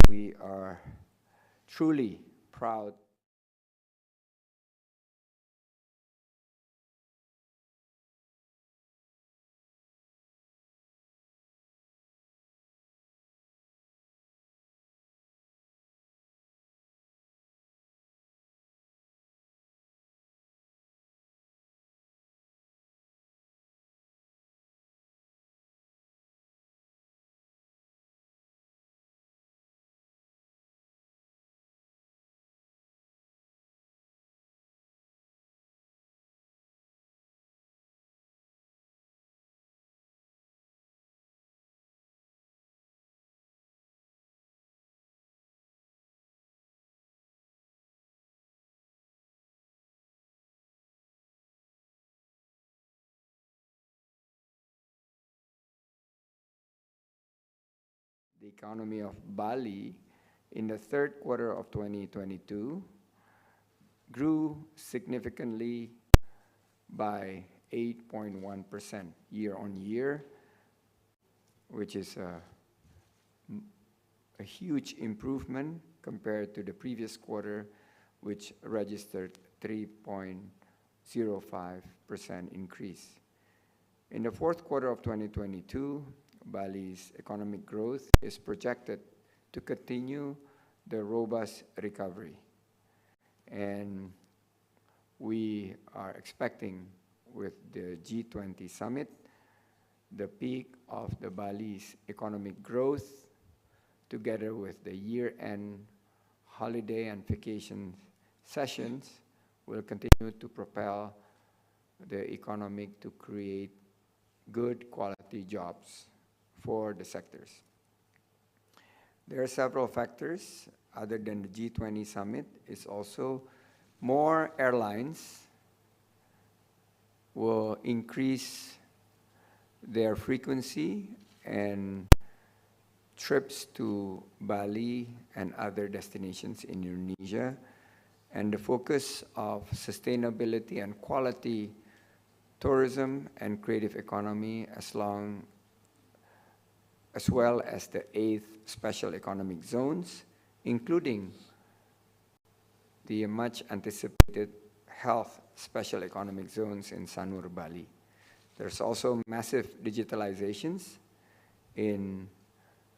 We are truly proud the economy of Bali in the third quarter of 2022 grew significantly by 8.1% year on year, which is a huge improvement compared to the previous quarter, which registered 3.05% increase. In the fourth quarter of 2022, Bali's economic growth is projected to continue the robust recovery. And we are expecting with the G20 summit, the peak of the Bali's economic growth, together with the year-end holiday and vacation sessions, will continue to propel the economy to create good quality jobs for the sectors. There are several factors other than the G20 summit. Is also more airlines will increase their frequency and trips to Bali and other destinations in Indonesia, and the focus of sustainability and quality tourism and creative economy, as well as the 8th special economic zones, including the much anticipated health special economic zones in Sanur, Bali. There's also massive digitalizations in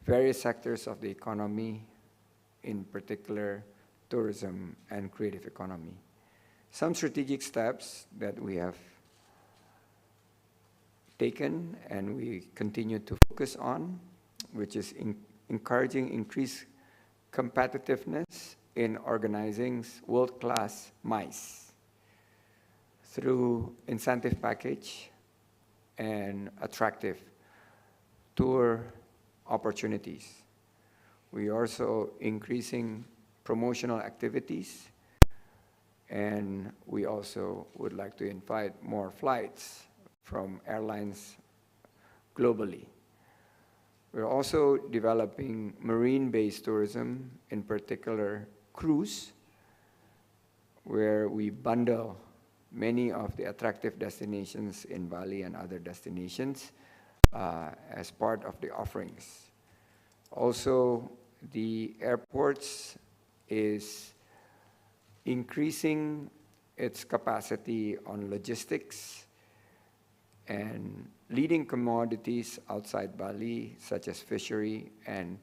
various sectors of the economy, in particular tourism and creative economy. Some strategic steps that we have taken and we continue to focus on, which is encouraging increased competitiveness in organizing world-class MICE through incentive package and attractive tour opportunities. We are also increasing promotional activities, and we also would like to invite more flights from airlines globally. We're also developing marine-based tourism, in particular cruise, where we bundle many of the attractive destinations in Bali and other destinations as part of the offerings. Also, the airports is increasing its capacity on logistics and leading commodities outside Bali, such as fishery and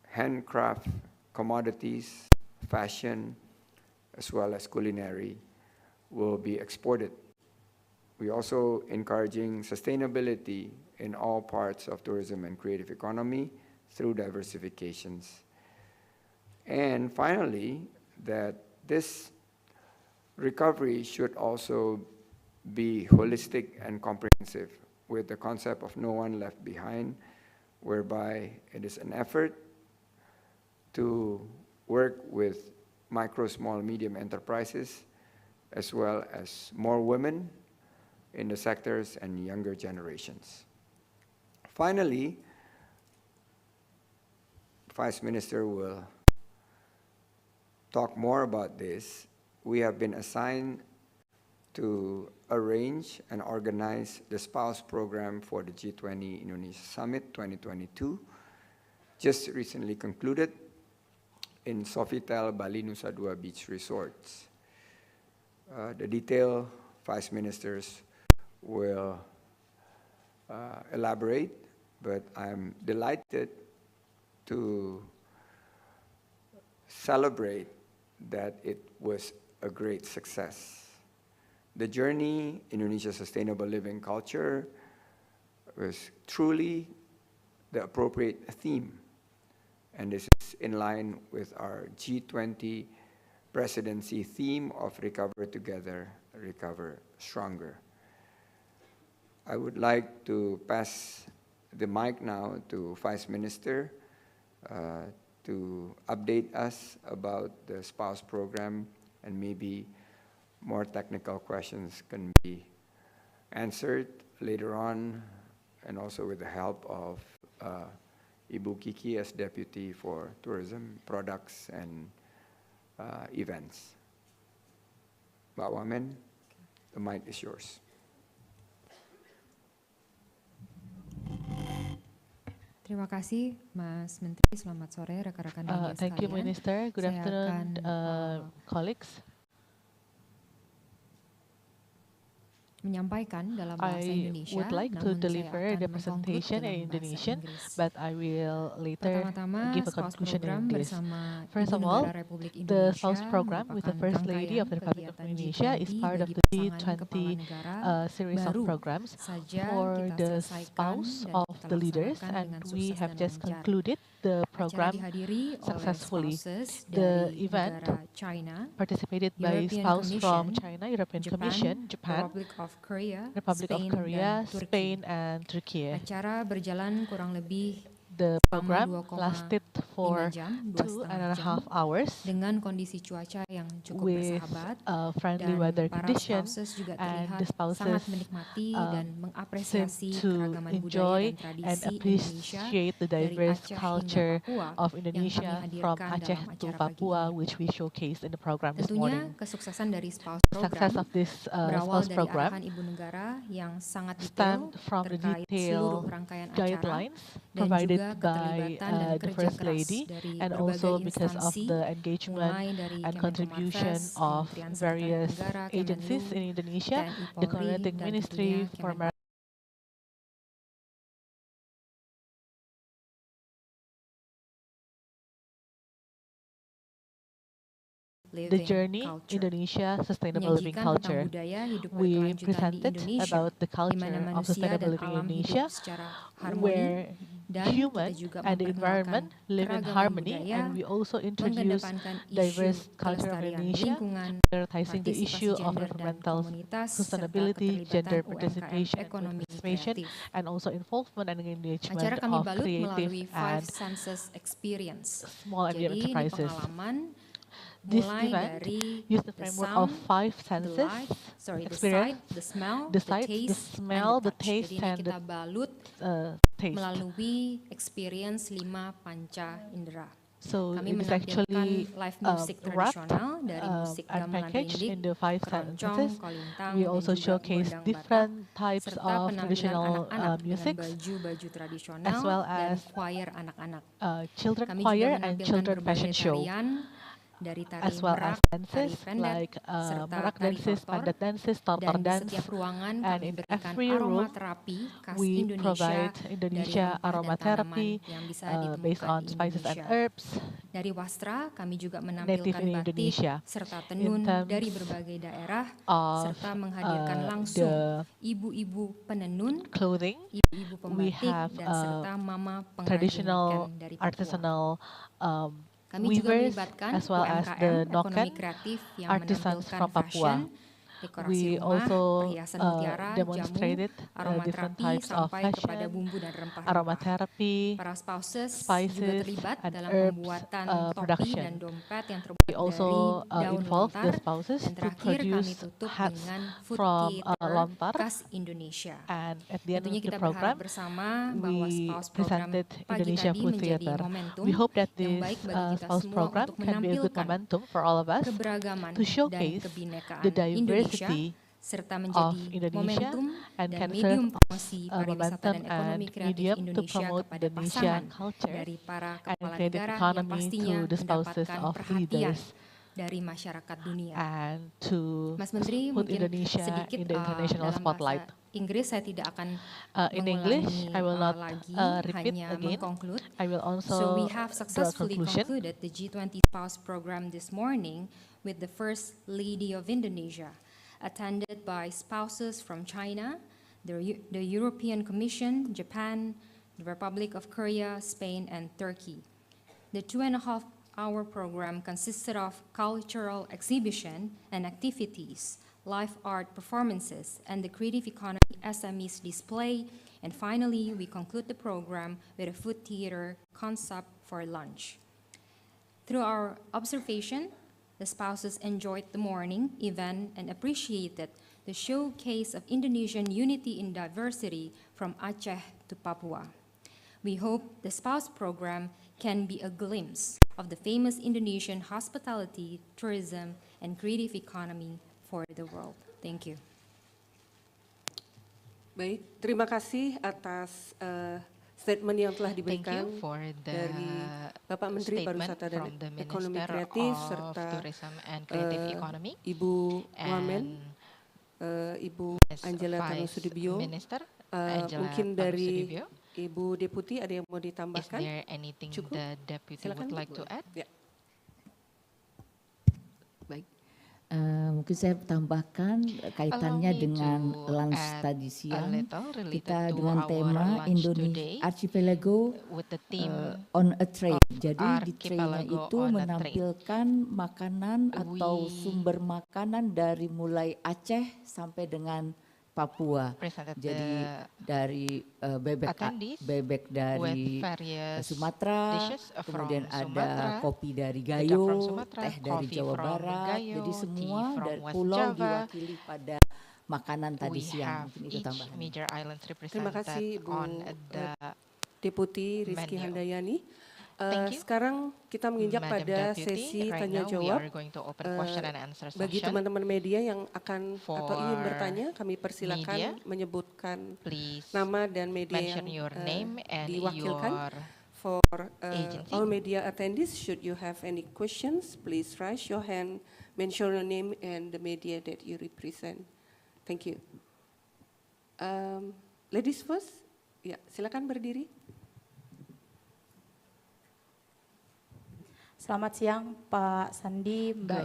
handcraft commodities, fashion, as well as culinary, will be exported. We're also encouraging sustainability in all parts of tourism and creative economy through diversifications. And finally, that this recovery should also be holistic and comprehensive, with the concept of no one left behind, whereby it is an effort to work with micro, small, medium enterprises, as well as more women in the sectors and younger generations. Finally, Vice Minister will talk more about this. We have been assigned to arrange and organize the spouse program for the G20 Indonesia Summit 2022, just recently concluded in Sofitel Bali Nusa Dua Beach Resorts. The detail, Vice Ministers will elaborate, but I'm delighted to celebrate that it was a great success. The journey, Indonesia's sustainable living culture, was truly the appropriate theme. And this is in line with our G20 presidency theme of Recover Together, Recover Stronger. I would like to pass the mic now to Vice Minister to update us about the spouse program, and maybe more technical questions can be answered later on, and also with the help of Ibu Kiki as Deputy for Tourism, Products, and Events. Mbak Wamen, the mic is yours. Terima kasih, Mas Menteri. Selamat sore, rekan-rekan media sekalian. Thank you, Minister. Good afternoon, colleagues. Menyampaikan dalam bahasa Indonesia. I would like to deliver the presentation in Indonesian, but I will later give a conclusion in English. First of all, the spouse program with the First Lady of the Republic of Indonesia is part of the G20 series of programs for the spouse of the leaders, and we have just concluded the program successfully. The event participated by spouse from China, European Commission, Japan, Republic of Korea, Spain, and Turkey. Acara berjalan kurang lebih The program lasted for 2.5 hours dengan kondisi cuaca yang cukup with bersahabat, friendly weather conditions, juga and the spouses sangat menikmati dan mengapresiasi seem to keragaman enjoy budaya dan and tradisi appreciate the diverse culture of Indonesia from Aceh to Papua, which we showcased in the program this morning. Kesuksesan dari spouse Success of this spouse program Ibu Negara yang sangat stemmed from the detailed guidelines provided by the First Lady, and also because of the engagement and contribution of various agencies in Indonesia, the Coordinating Ministry for the journey Indonesia Sustainable Living Culture. We presented about the culture of sustainable living in Indonesia, where human and the environment live in harmony, and we also introduced diverse culture of Indonesia, prioritizing the issue of environmental sustainability, gender participation, and also involvement and engagement of creative and small and medium enterprises. This event used the framework of 5 senses: experience, the sight, the smell, the taste, and the taste. Melalui experience 5 panca indera. So it is actually wrapped and packaged in the 5 senses. We also showcase different types of traditional music, as well as children choir and children fashion show. dari tari as well as merak, tari dances pendet, like serta merak tari dances, tortor. pandat dances, tortor Dan di dance. setiap ruangan And kami in berikan every room, aromaterapi khas we Indonesia provide dari Indonesia rempah dan aromatherapy tanaman yang bisa based ditemukan on di spices and Indonesia. herbs Dari wastra, kami juga native menampilkan in batik Indonesia. serta In tenun terms dari berbagai daerah, of serta menghadirkan langsung the ibu-ibu penenun, clothing, ibu-ibu we pembatik, have dan serta mama pengrajin traditional noken dari Papua. artisanal Kami juga weavers melibatkan as well as UMKM, the ekonomi noken kreatif yang artisans menampilkan from Papua. fashion, dekorasi We rumah, also perhiasan mutiara, jamu, demonstrated different aromaterapi, types of sampai kepada fashion, bumbu dan rempah-rempah. aromatherapy, Para spouses juga spices, terlibat and dalam herbs pembuatan topi production. dan dompet yang We terbuat dari also daun involve the lontar. spouses Dan to terakhir kami produce tutup hats dengan food from theater lontar. khas Indonesia. And at the end Tentunya of the kita berharap program, bersama bahwa we spouse program presented pagi Indonesia tadi Food menjadi Theater. momentum We hope that yang this baik bagi kita spouse semua program untuk can be a good menampilkan momentum for all of us keberagaman to dan showcase kebinekaan the Indonesia, diversity serta of menjadi Indonesia momentum and dan can medium serve promosi as a pariwisata momentum dan ekonomi and kreatif medium to Indonesia promote kepada Indonesia pasangan culture dari para and kepala creative negara yang economy pastinya to the spouses mendapatkan of perhatian leaders dari masyarakat dunia. and to Mas Menteri, put mungkin Indonesia sedikit in the international dalam spotlight. bahasa Inggris saya tidak akan In mengulangi English, I will not lagi, repeat hanya again. mengkonklud. I will So we also have draw a successfully conclusion. concluded the G20 Spouse Program this morning with the First Lady of Indonesia, attended by spouses from China, the European Commission, Japan, the Republic of Korea, Spain, and Turkey. The 2.5-hour program consisted of cultural exhibition and activities, live art performances, and the creative economy SMEs display. And finally, we conclude the program with a food theater concept for lunch. Through our observation, the spouses enjoyed the morning event and appreciated the showcase of Indonesian unity in diversity from Aceh to Papua. We hope the spouse program can be a glimpse of the famous Indonesian hospitality, tourism, and creative economy for the world. Thank you. Baik, terima kasih atas statement yang telah diberikan dari Bapak Menteri Pariwisata dan Ekonomi Kreatif serta Ibu Wamen, Ibu Angela Tanusudibyo. Mungkin dari Ibu Deputi ada yang mau ditambahkan? Cukup? Silakan. Ya. Baik. Mungkin saya tambahkan kaitannya dengan lunch tadi siang. Kita dengan tema Indonesia Archipelago on a Tray. Jadi di tray-nya itu menampilkan makanan atau sumber makanan dari mulai Aceh sampai dengan Papua. Jadi dari bebek dari Sumatera, kemudian ada kopi dari Gayo, teh dari Jawa Barat. Jadi semua dari pulau diwakili pada makanan tadi siang. Mungkin itu tambahan. Terima kasih Ibu Deputi Rizky Handayani. Sekarang kita menginjak pada sesi tanya jawab. Bagi teman-teman media yang akan atau ingin bertanya, kami persilakan menyebutkan nama dan media yang diwakilkan. For all media attendees, should you have any questions, please raise your hand, mention your name and the media that you represent. Thank you. Ladies first, ya silakan berdiri. Selamat siang Pak Sandi, Mbak.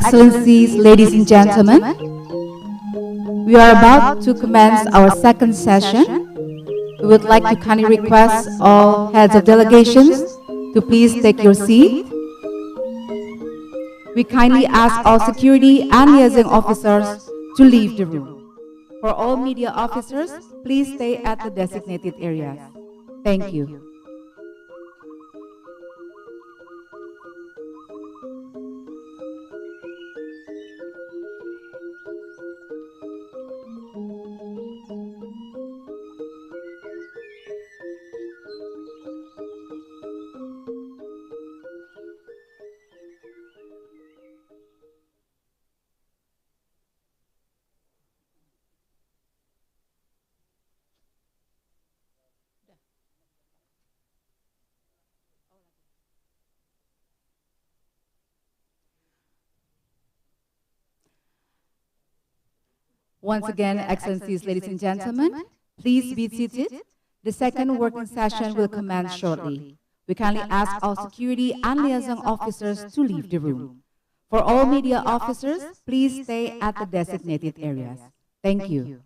Excellencies, ladies and gentlemen, we are about to commence our second session. We would like to kindly request all heads of delegations to please take your seat. We kindly ask all security and liaison officers to leave the room. For all media officers, please stay at the designated areas. Thank you. Once again, Excellencies, ladies and gentlemen, please be seated. The second working session will commence shortly. We kindly ask all security and liaison officers to leave the room. For all media officers, please stay at the designated areas. Thank you.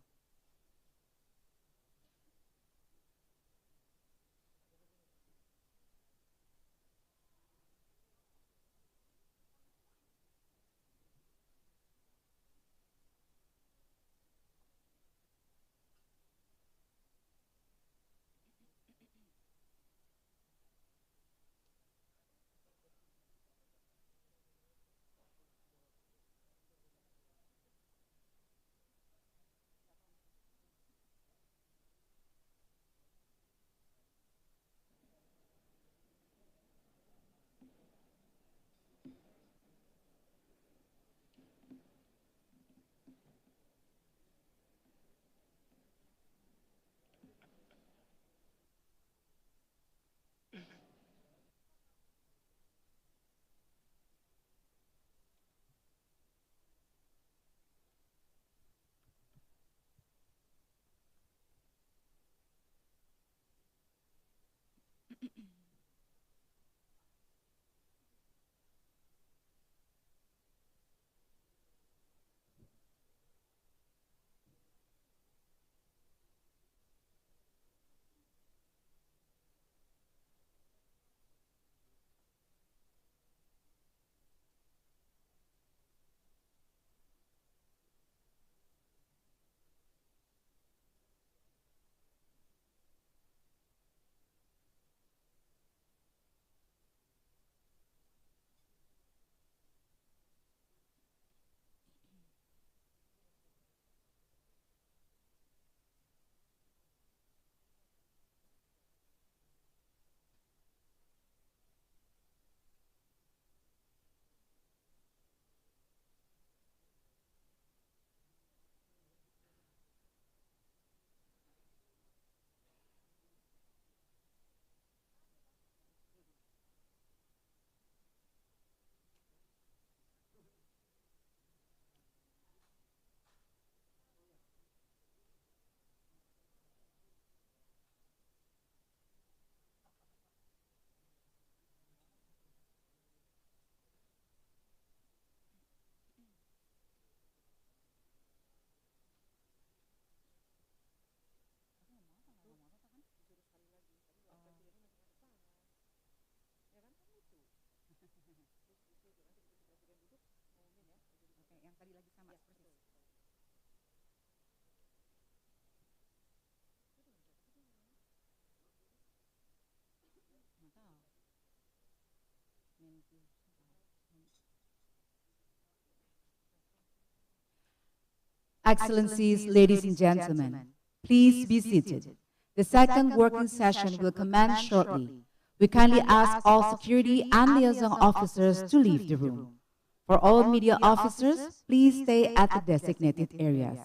Excellencies, ladies and gentlemen, please be seated. The second working session will commence shortly. We kindly ask all security and liaison officers to leave the room. For all media officers, please stay at the designated areas.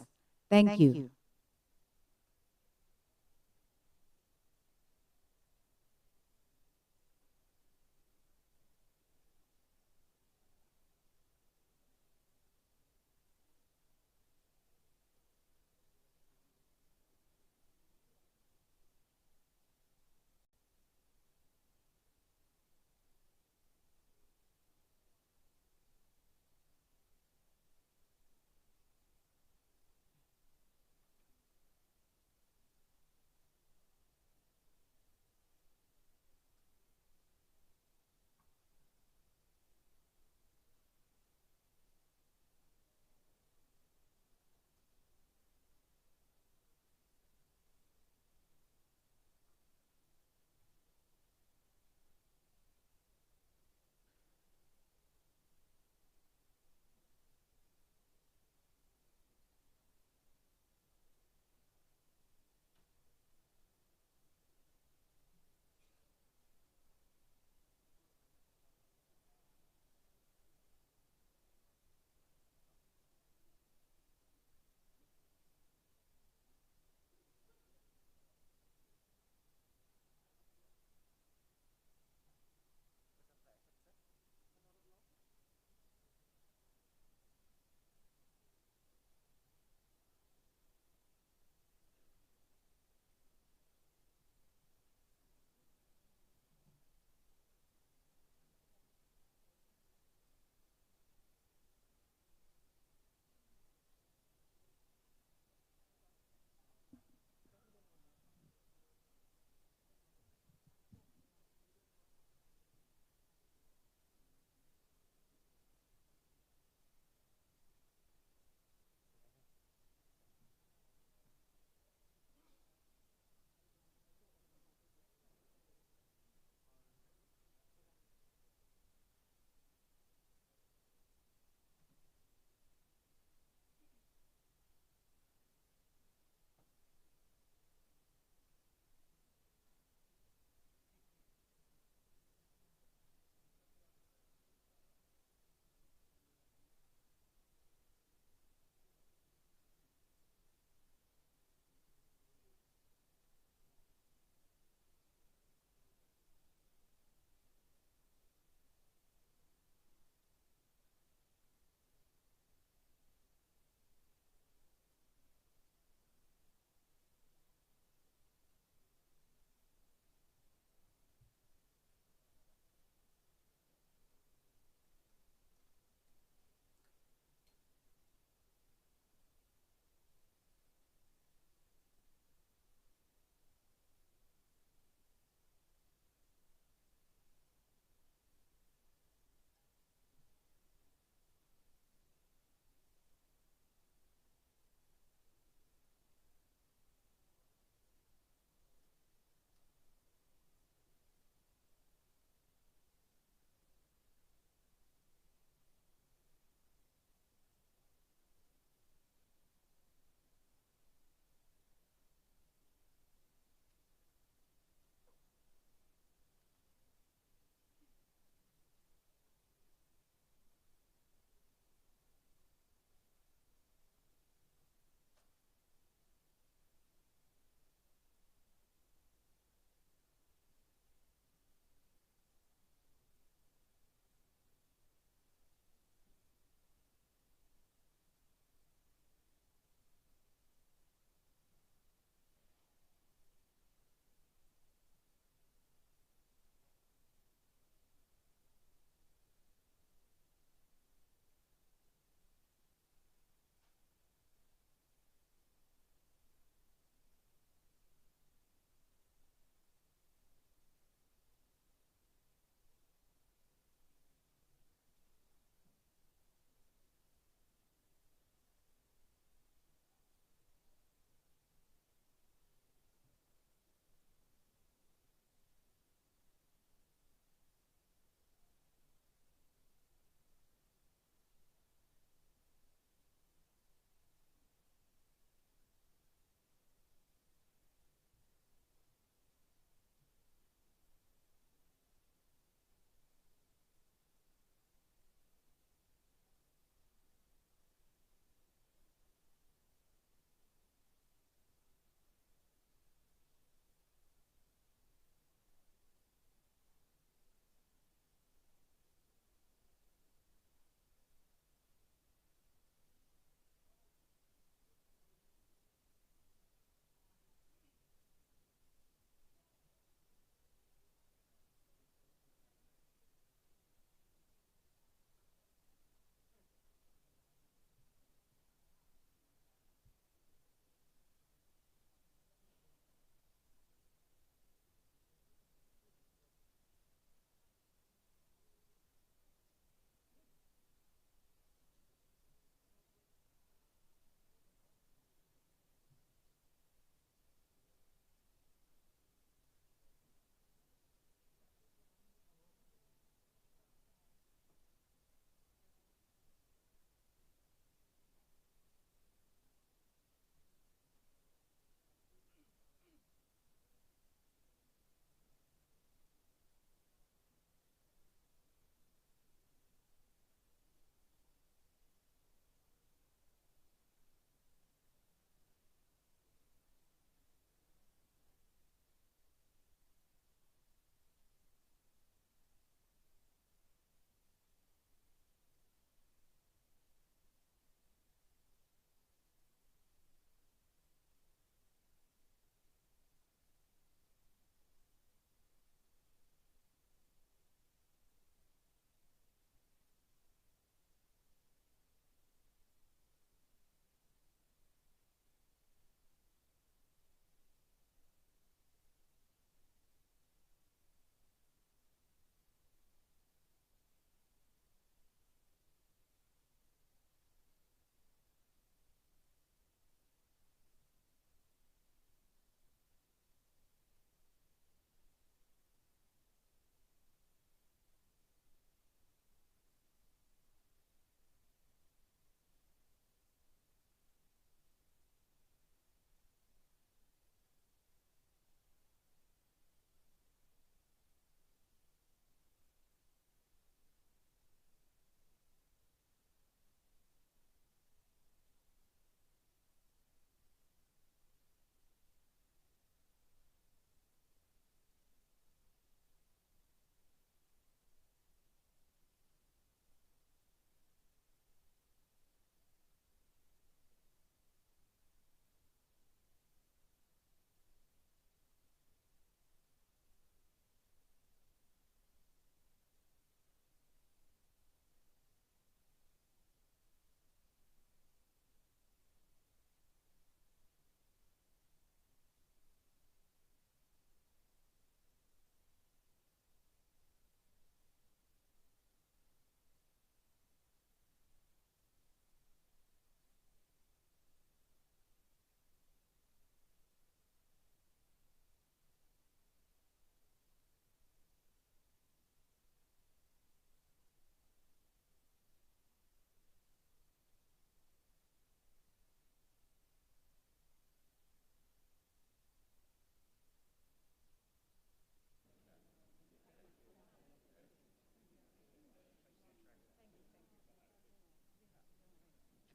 Thank you.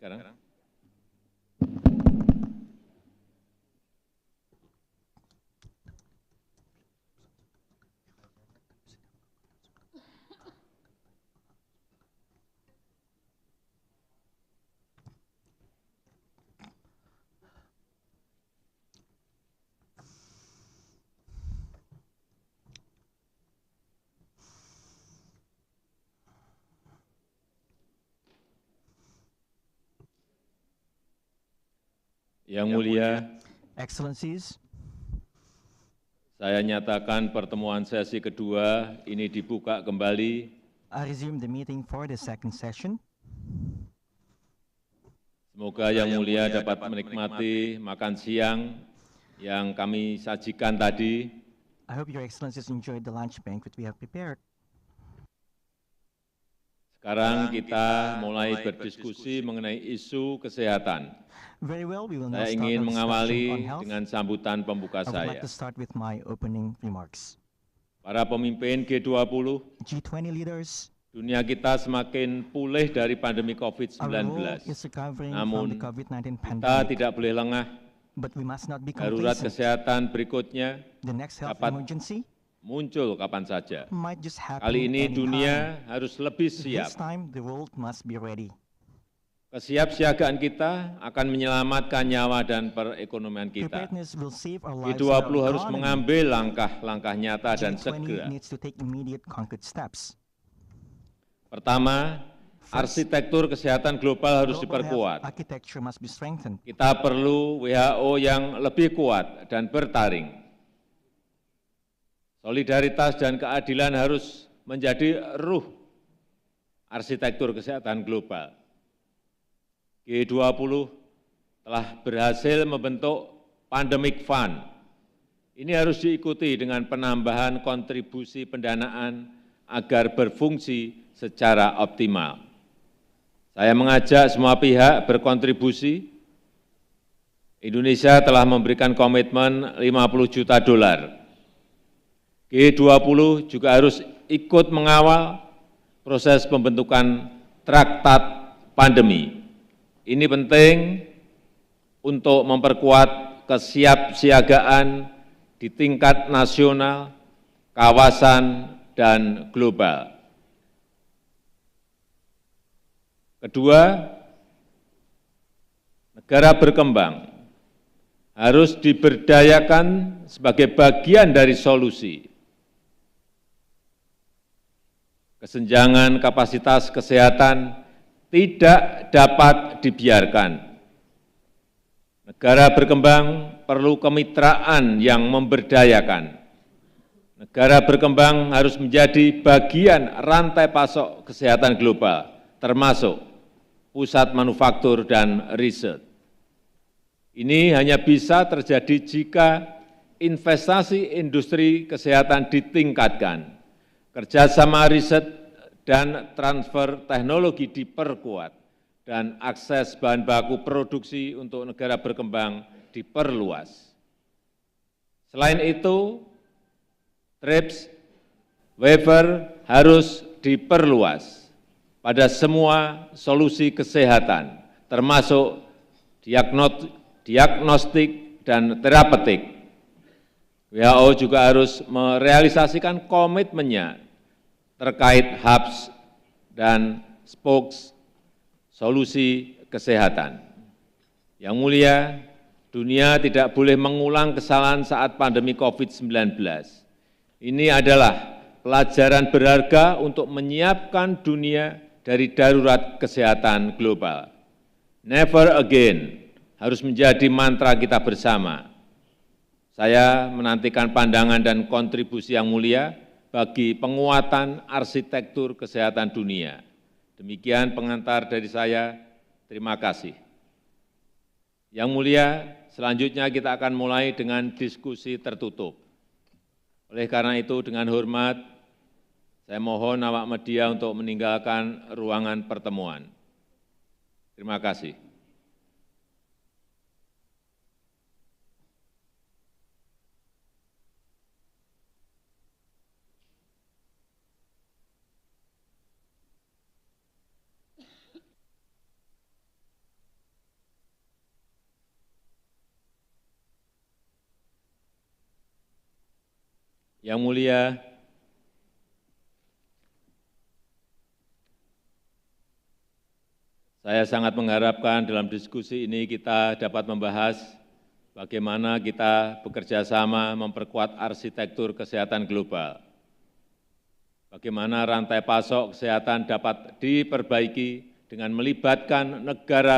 sekarang. Yang mulia, Excellencies, saya nyatakan pertemuan sesi kedua ini dibuka kembali. I resume the meeting for the second session. Semoga Yang Mulia dapat menikmati makan siang yang kami sajikan tadi. I hope Your Excellencies enjoyed the lunch banquet we have prepared. Sekarang kita mulai berdiskusi mengenai isu kesehatan. Very well, we will now Saya start ingin our discussion mengawali on health. dengan sambutan pembuka I would like saya. to start with my opening remarks. Para pemimpin G20, G20 leaders, dunia kita semakin pulih dari pandemi our COVID-19. world is recovering from Namun, the COVID-19 kita pandemic, tidak boleh lengah. but we must not be Darurat complacent. kesehatan berikutnya The next health dapat emergency muncul kapan saja. might just happen Kali ini anytime. dunia harus lebih siap. This time, the world must be ready. Kesiapsiagaan kita akan menyelamatkan nyawa dan perekonomian kita. Preparedness will save our lives and G20 our harus economy. mengambil langkah-langkah nyata dan G20 segera. needs to take immediate concrete steps. Pertama, arsitektur kesehatan global harus Global diperkuat. health architecture must be strengthened. Kita perlu WHO yang lebih kuat dan bertaring. Solidaritas dan keadilan harus menjadi ruh arsitektur kesehatan global. G20 telah berhasil membentuk Pandemic Fund. Ini harus diikuti dengan penambahan kontribusi pendanaan agar berfungsi secara optimal. Saya mengajak semua pihak berkontribusi. Indonesia telah memberikan komitmen 50 juta dolar. G20 juga harus ikut mengawal proses pembentukan traktat pandemi. Ini penting untuk memperkuat kesiapsiagaan di tingkat nasional, kawasan, dan global. Kedua, negara berkembang harus diberdayakan sebagai bagian dari solusi. Kesenjangan kapasitas kesehatan tidak dapat dibiarkan. Negara berkembang perlu kemitraan yang memberdayakan. Negara berkembang harus menjadi bagian rantai pasok kesehatan global, termasuk pusat manufaktur dan riset. Ini hanya bisa terjadi jika investasi industri kesehatan ditingkatkan, kerjasama riset dan transfer teknologi diperkuat, dan akses bahan baku produksi untuk negara berkembang diperluas. Selain itu, TRIPS waiver harus diperluas pada semua solusi kesehatan, termasuk diagnostik dan terapeutik. WHO juga harus merealisasikan komitmennya terkait hubs dan spokes solusi kesehatan. Yang mulia, dunia tidak boleh mengulang kesalahan saat pandemi COVID-19. Ini adalah pelajaran berharga untuk menyiapkan dunia dari darurat kesehatan global. Never again harus menjadi mantra kita bersama. Saya menantikan pandangan dan kontribusi yang mulia bagi penguatan arsitektur kesehatan dunia. Demikian pengantar dari saya, terima kasih. Yang mulia, selanjutnya kita akan mulai dengan diskusi tertutup. Oleh karena itu, dengan hormat, saya mohon awak media untuk meninggalkan ruangan pertemuan. Terima kasih. Yang mulia, saya sangat mengharapkan dalam diskusi ini kita dapat membahas bagaimana kita bekerja sama memperkuat arsitektur kesehatan global. Bagaimana rantai pasok kesehatan dapat diperbaiki dengan melibatkan negara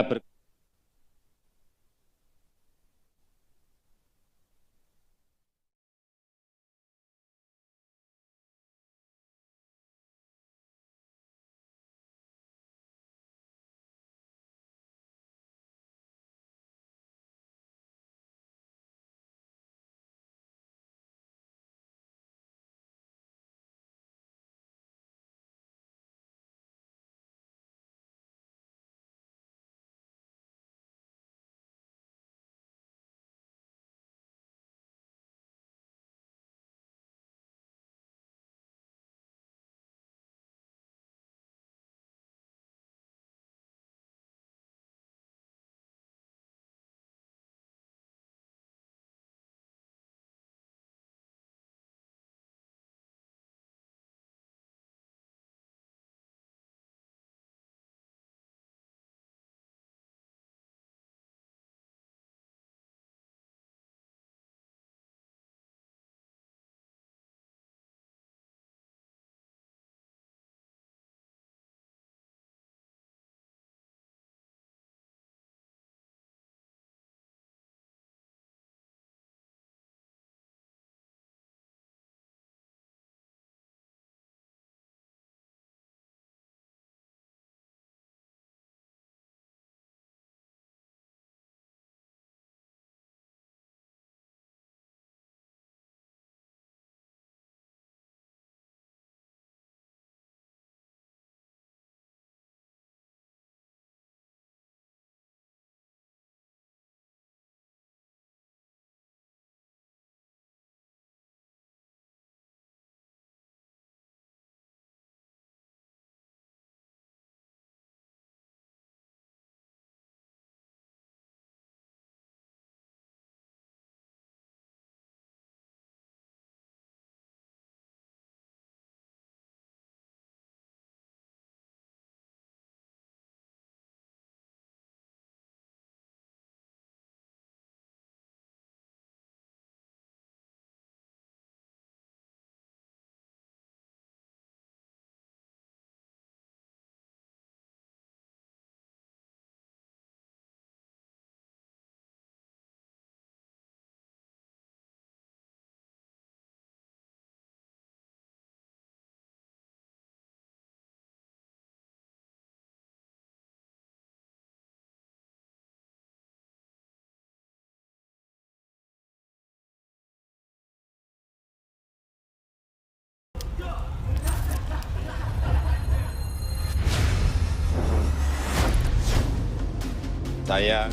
Saya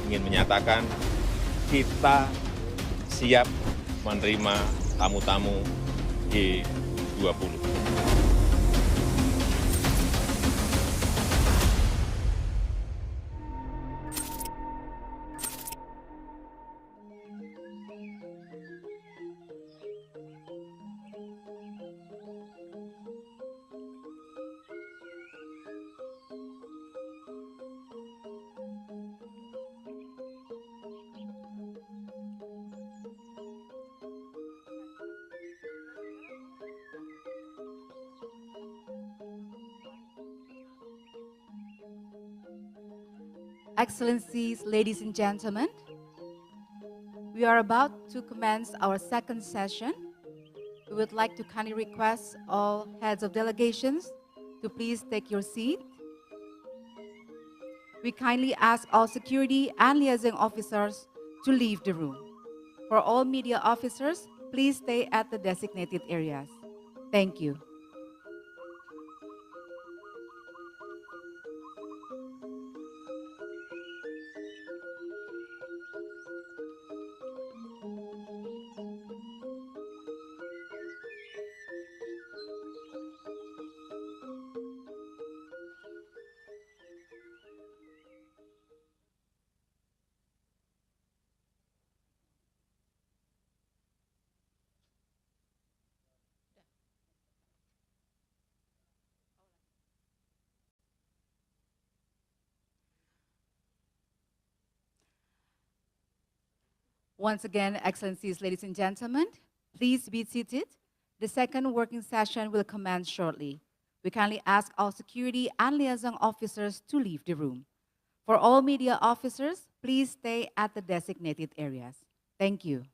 ingin menyatakan kita siap menerima tamu-tamu G20. Excellencies, ladies and gentlemen, we are about to commence our second session. We would like to kindly request all heads of delegations to please take your seat. We kindly ask all security and liaison officers to leave the room. For all media officers, please stay at the designated areas. Thank you. Once again, Excellencies, ladies and gentlemen, please be seated. The second working session will commence shortly. We kindly ask all security and liaison officers to leave the room. For all media officers, please stay at the designated areas. Thank you.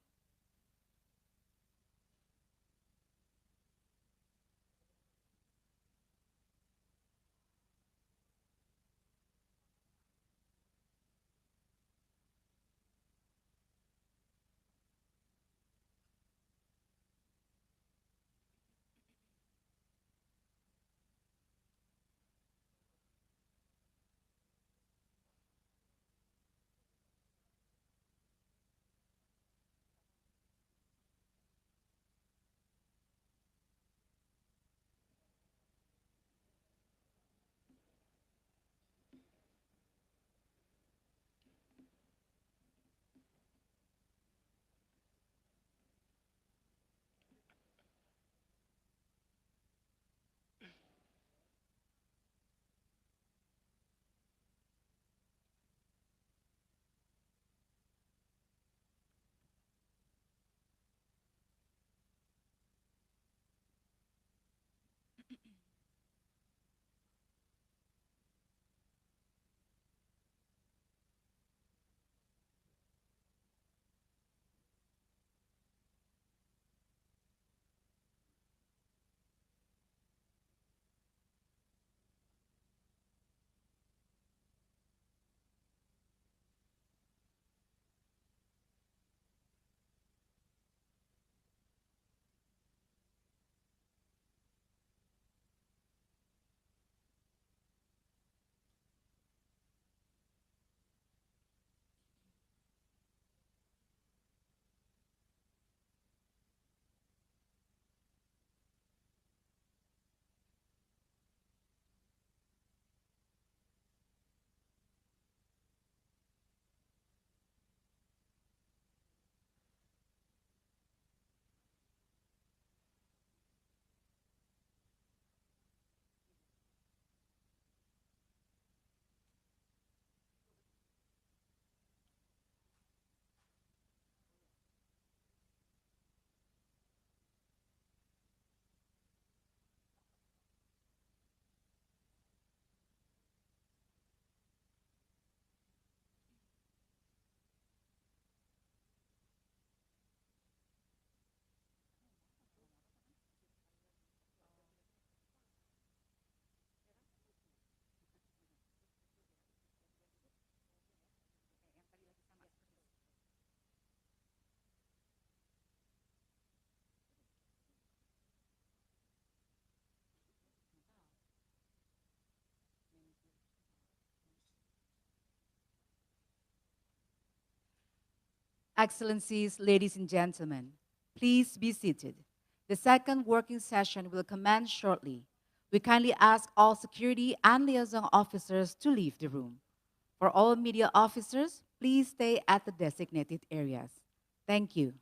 Excellencies, ladies and gentlemen, please be seated. The second working session will commence shortly. We kindly ask all security and liaison officers to leave the room. For all media officers, please stay at the designated areas. Thank you.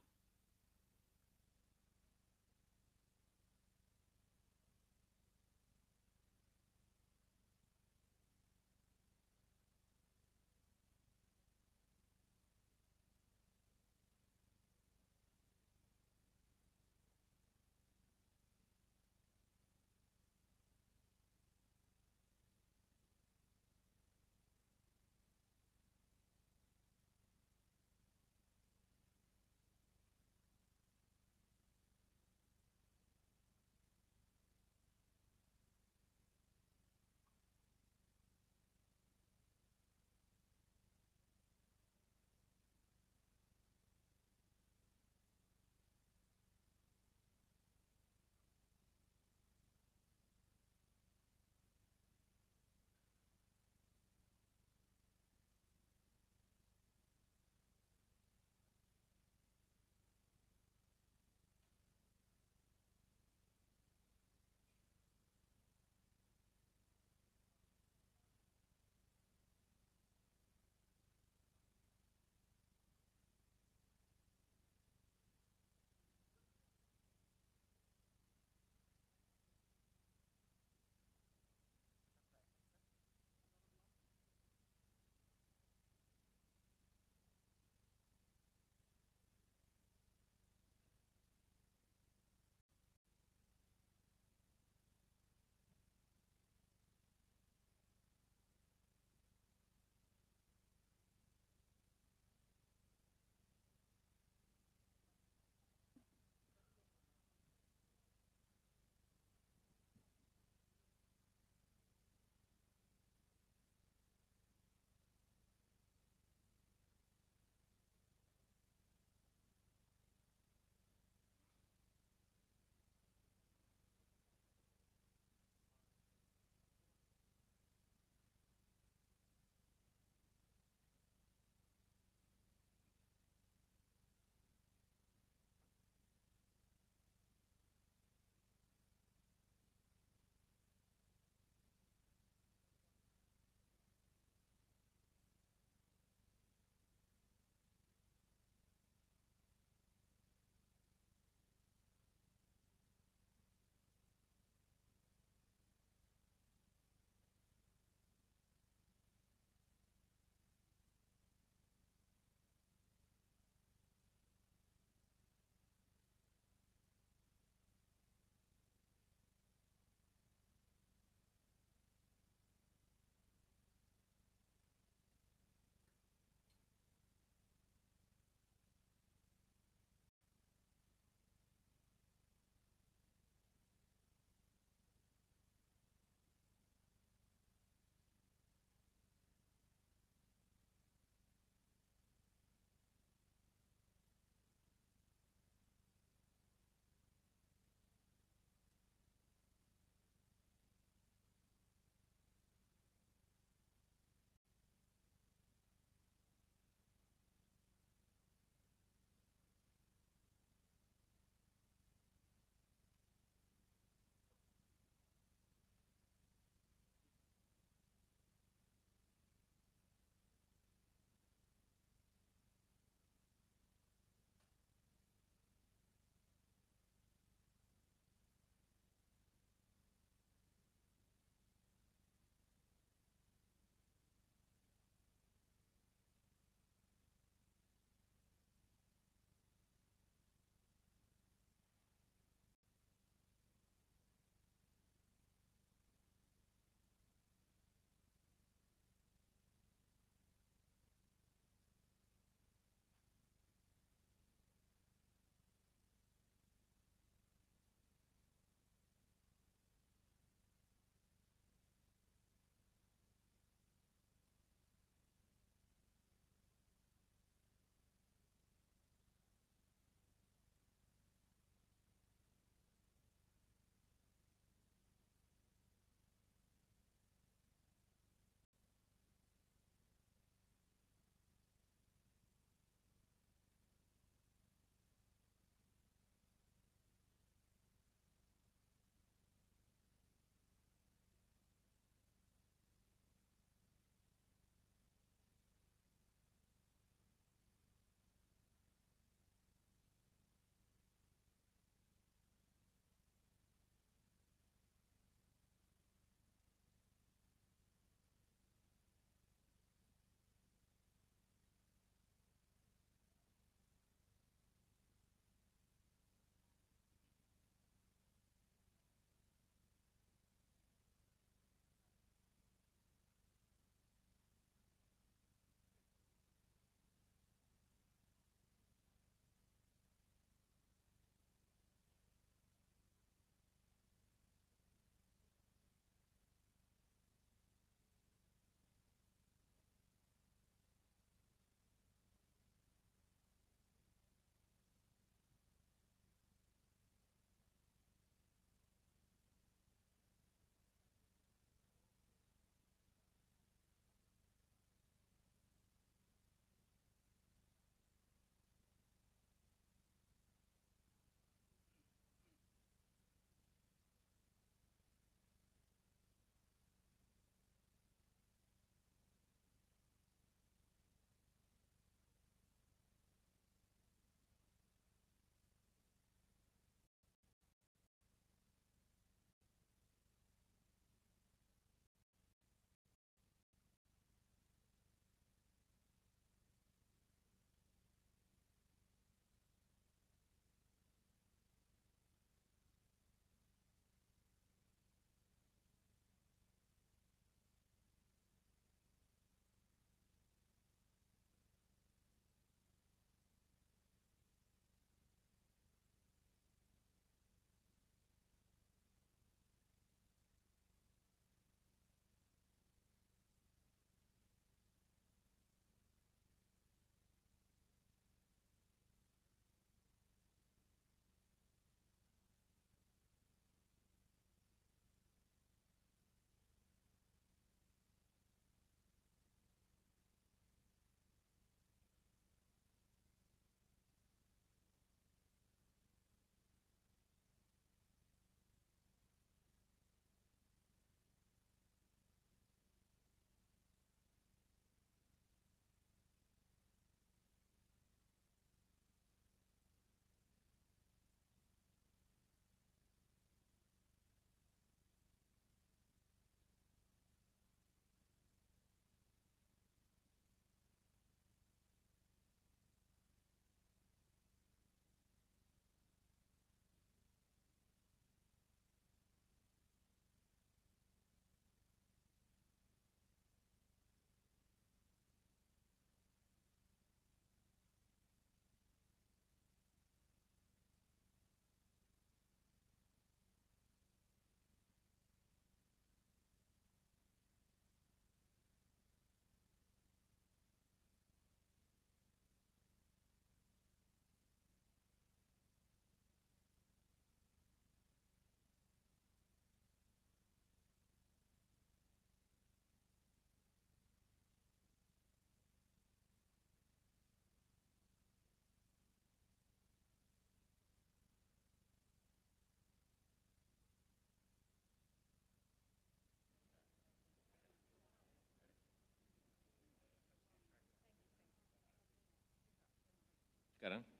sekarang.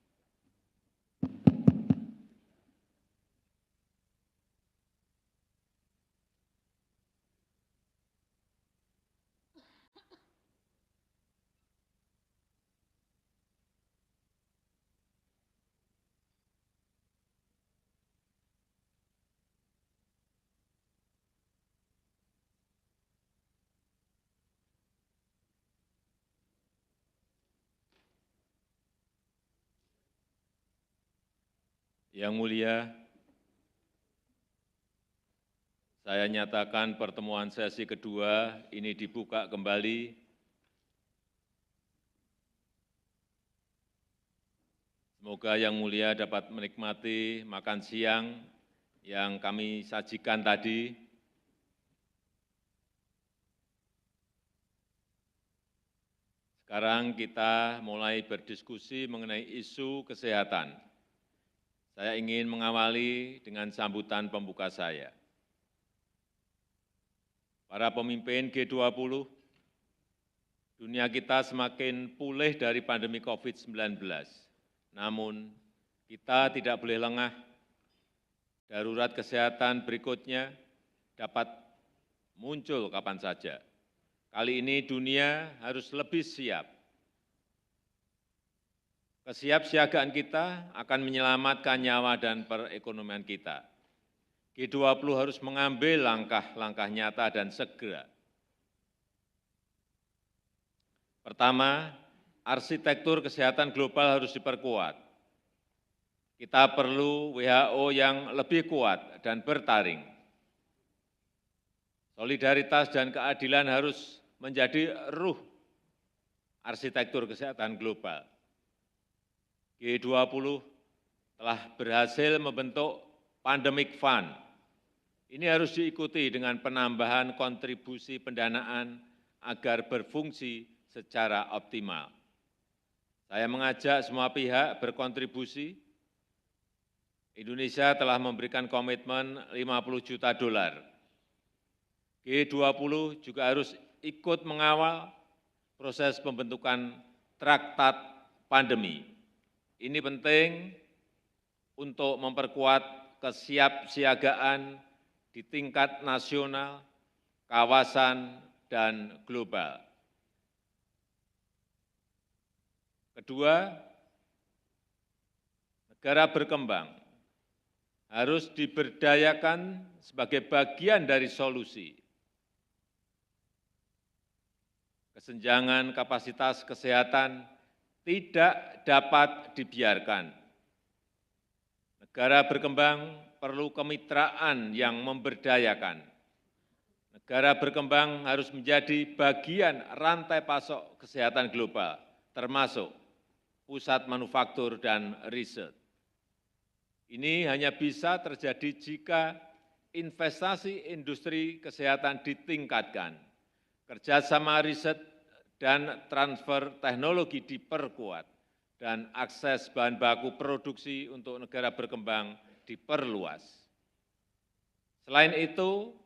Yang mulia, saya nyatakan pertemuan sesi kedua ini dibuka kembali. Semoga yang mulia dapat menikmati makan siang yang kami sajikan tadi. Sekarang kita mulai berdiskusi mengenai isu kesehatan. Saya ingin mengawali dengan sambutan pembuka saya. Para pemimpin G20, dunia kita semakin pulih dari pandemi COVID-19. Namun, kita tidak boleh lengah. Darurat kesehatan berikutnya dapat muncul kapan saja. Kali ini dunia harus lebih siap. Kesiapsiagaan kita akan menyelamatkan nyawa dan perekonomian kita. G20 harus mengambil langkah-langkah nyata dan segera. Pertama, arsitektur kesehatan global harus diperkuat. Kita perlu WHO yang lebih kuat dan bertaring. Solidaritas dan keadilan harus menjadi ruh arsitektur kesehatan global. G20 telah berhasil membentuk Pandemic Fund. Ini harus diikuti dengan penambahan kontribusi pendanaan agar berfungsi secara optimal. Saya mengajak semua pihak berkontribusi. Indonesia telah memberikan komitmen 50 juta dolar. G20 juga harus ikut mengawal proses pembentukan traktat pandemi. Ini penting untuk memperkuat kesiapsiagaan di tingkat nasional, kawasan, dan global. Kedua, negara berkembang harus diberdayakan sebagai bagian dari solusi. Kesenjangan kapasitas kesehatan tidak dapat dibiarkan. Negara berkembang perlu kemitraan yang memberdayakan. Negara berkembang harus menjadi bagian rantai pasok kesehatan global, termasuk pusat manufaktur dan riset. Ini hanya bisa terjadi jika investasi industri kesehatan ditingkatkan, kerjasama riset dan transfer teknologi diperkuat, dan akses bahan baku produksi untuk negara berkembang diperluas. Selain itu,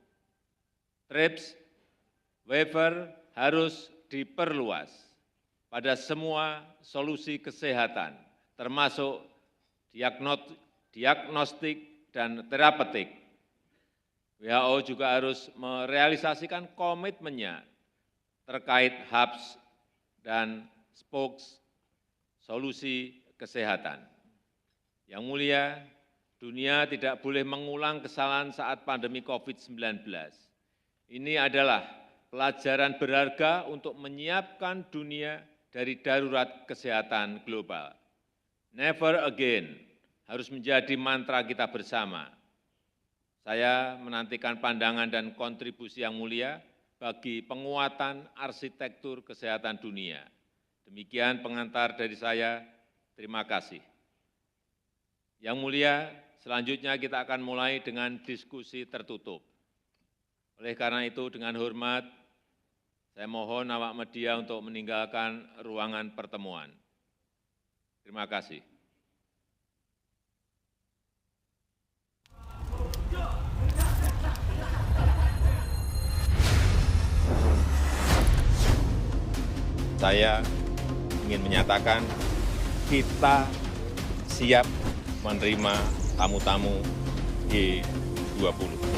TRIPS waiver harus diperluas pada semua solusi kesehatan, termasuk diagnostik dan terapeutik. WHO juga harus merealisasikan komitmennya terkait hubs dan spokes solusi kesehatan. Yang mulia, dunia tidak boleh mengulang kesalahan saat pandemi COVID-19. Ini adalah pelajaran berharga untuk menyiapkan dunia dari darurat kesehatan global. Never again harus menjadi mantra kita bersama. Saya menantikan pandangan dan kontribusi yang mulia bagi penguatan arsitektur kesehatan dunia. Demikian pengantar dari saya, terima kasih. Yang mulia, selanjutnya kita akan mulai dengan diskusi tertutup. Oleh karena itu, dengan hormat, saya mohon awak media untuk meninggalkan ruangan pertemuan. Terima kasih. Saya ingin menyatakan kita siap menerima tamu-tamu G20.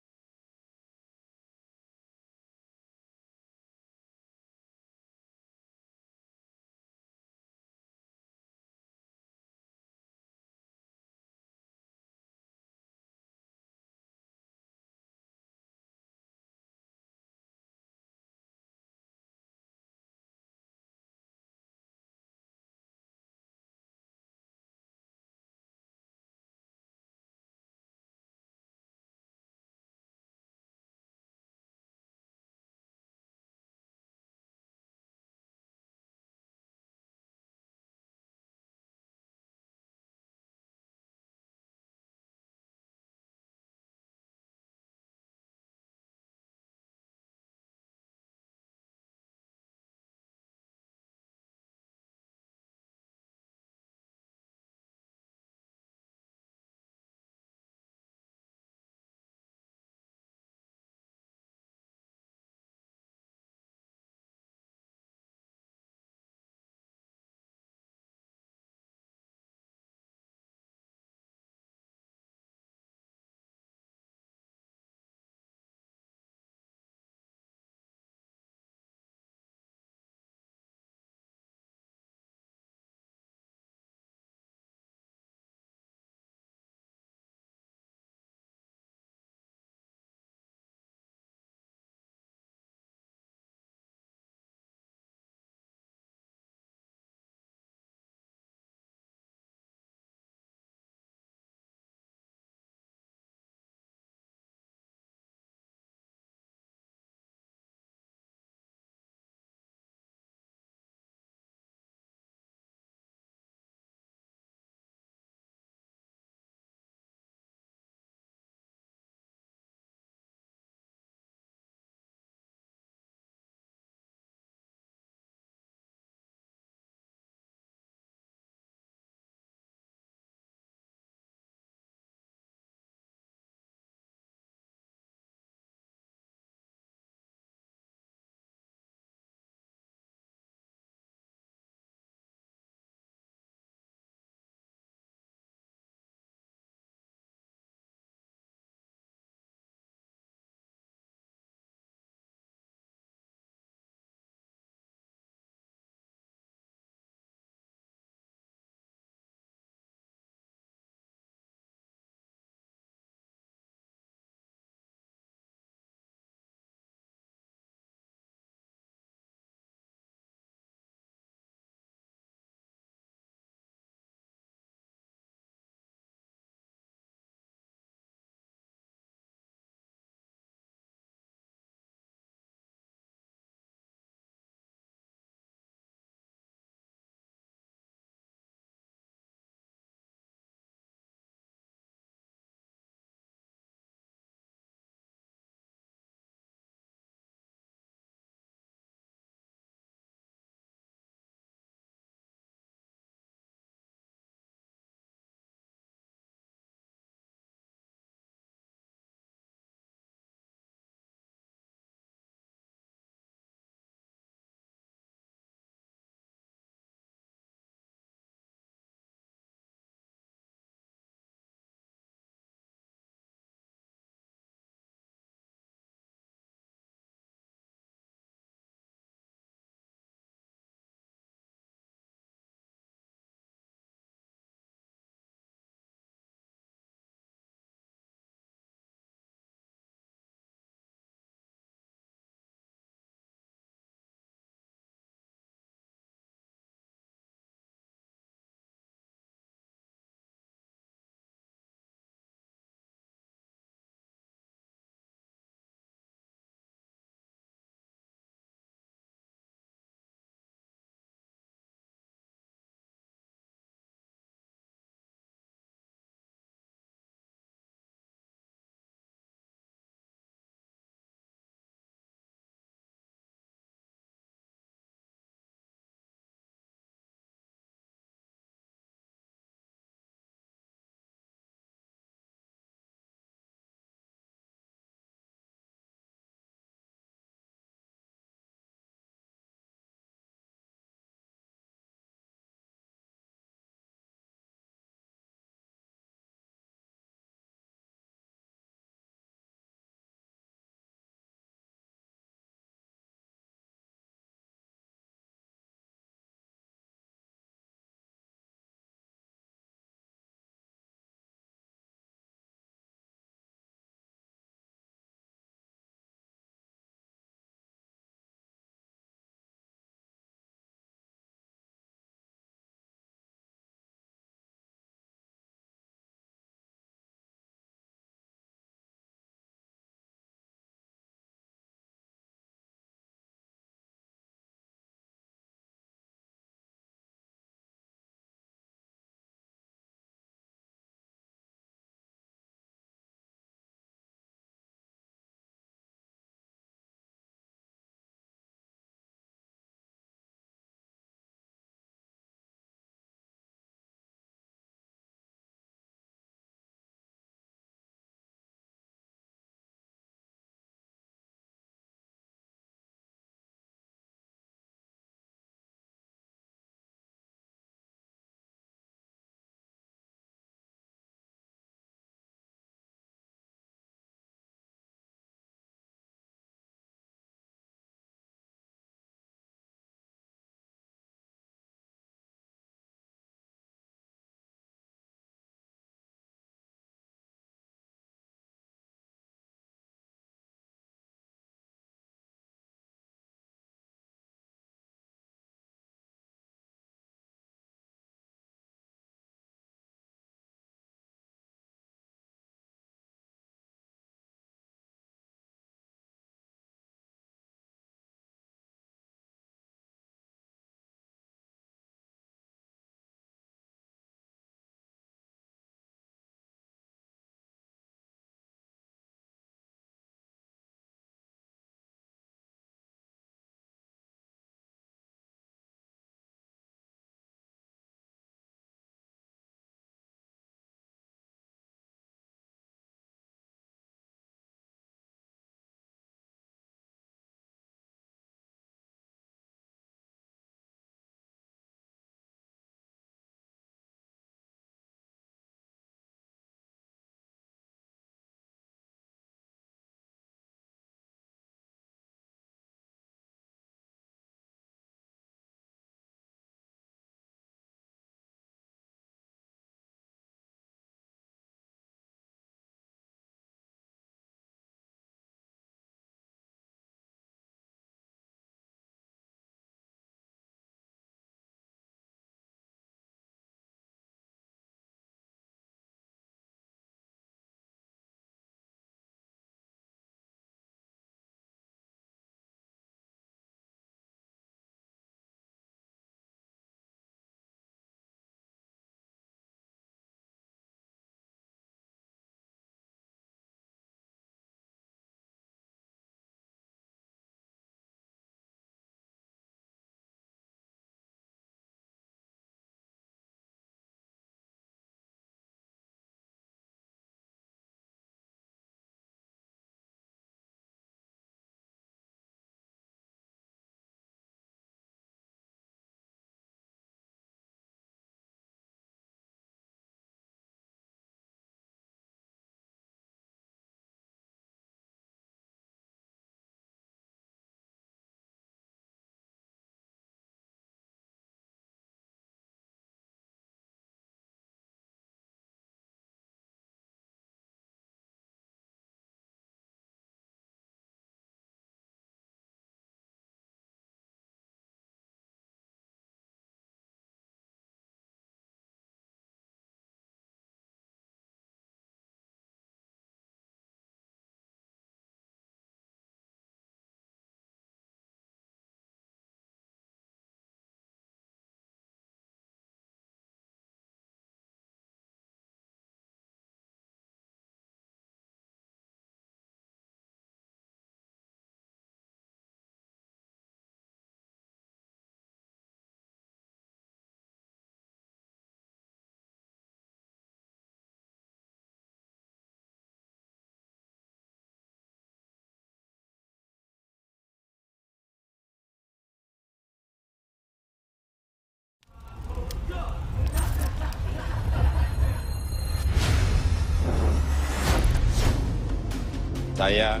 saya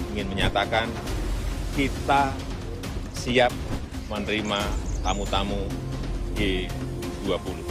ingin menyatakan kita siap menerima tamu-tamu G20.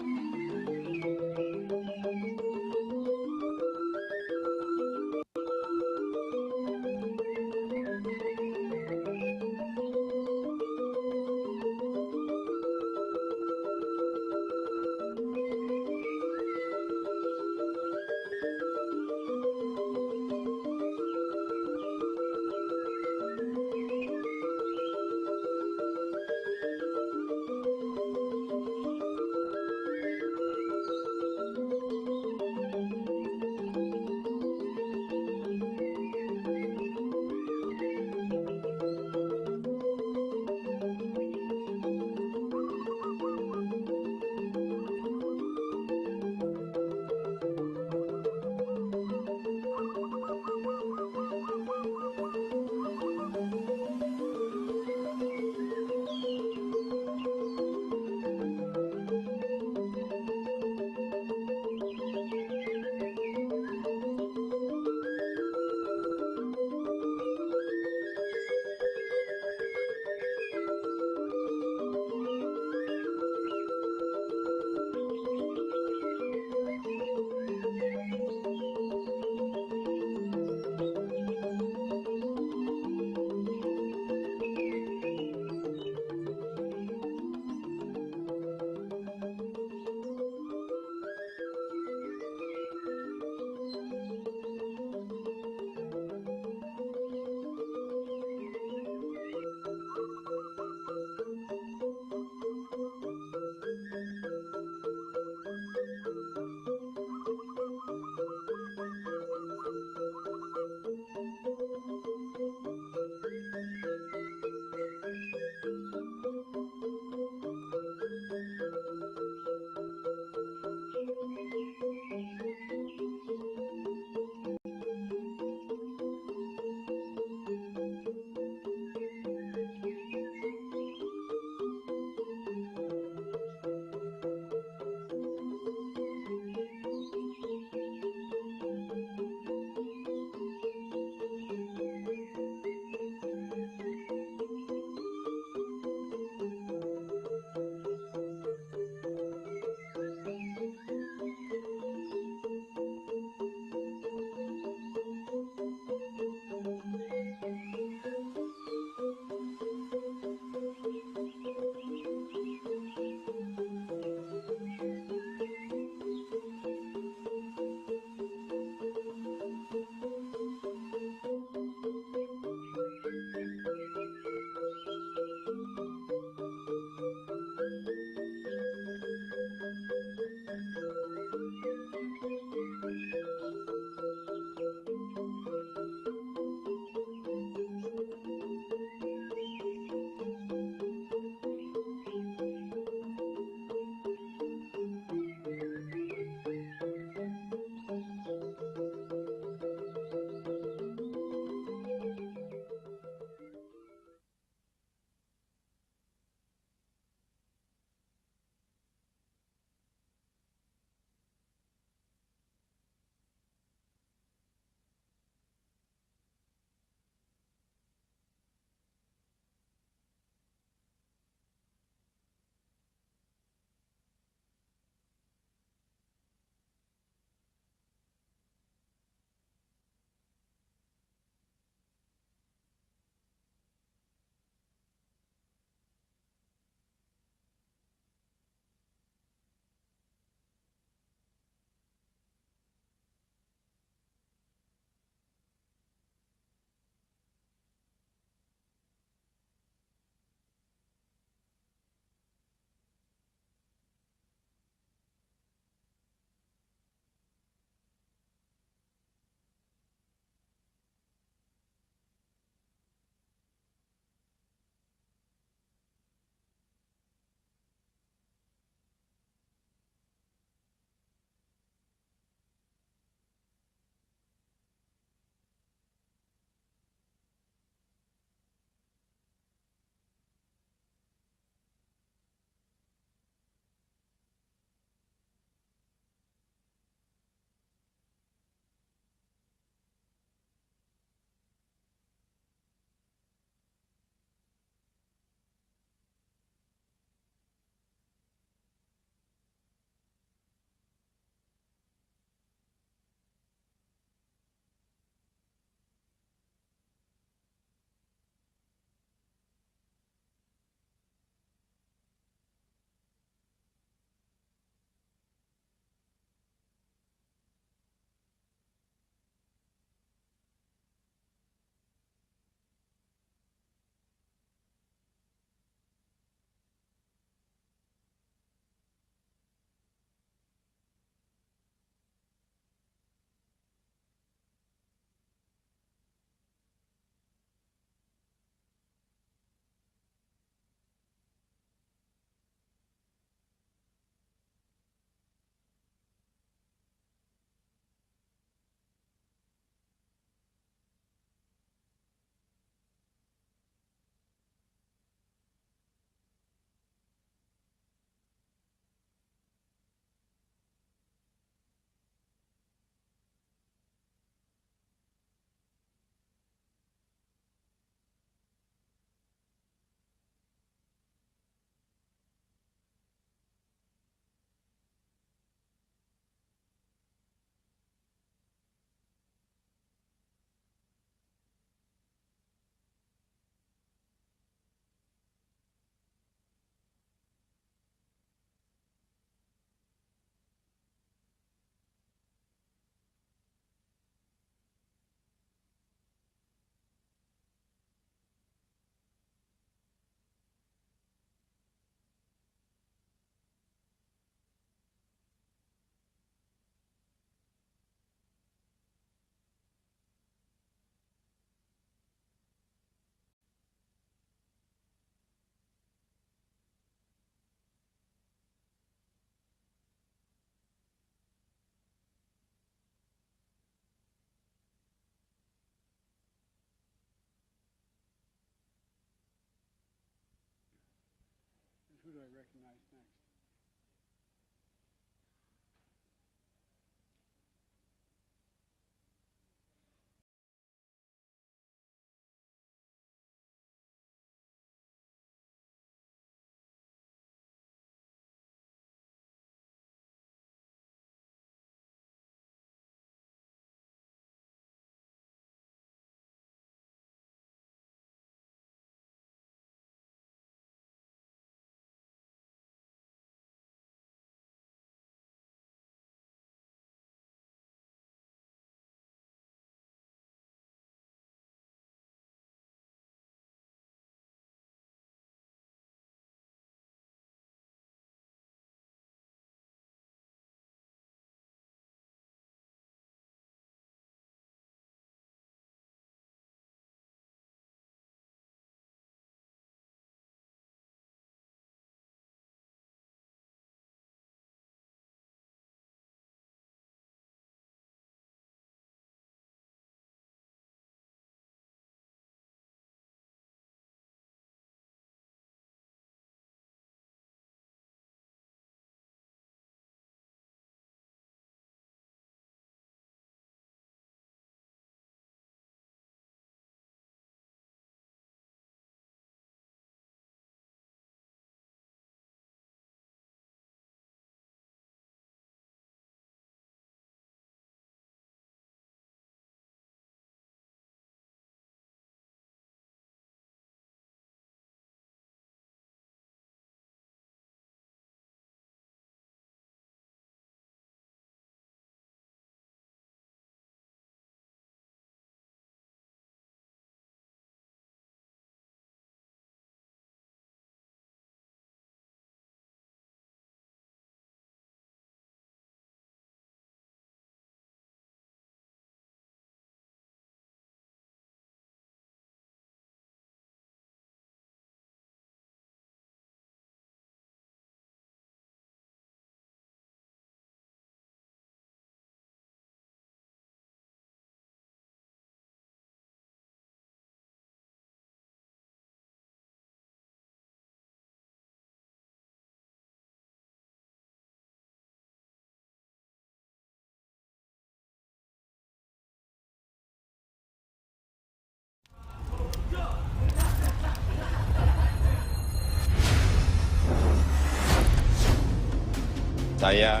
Saya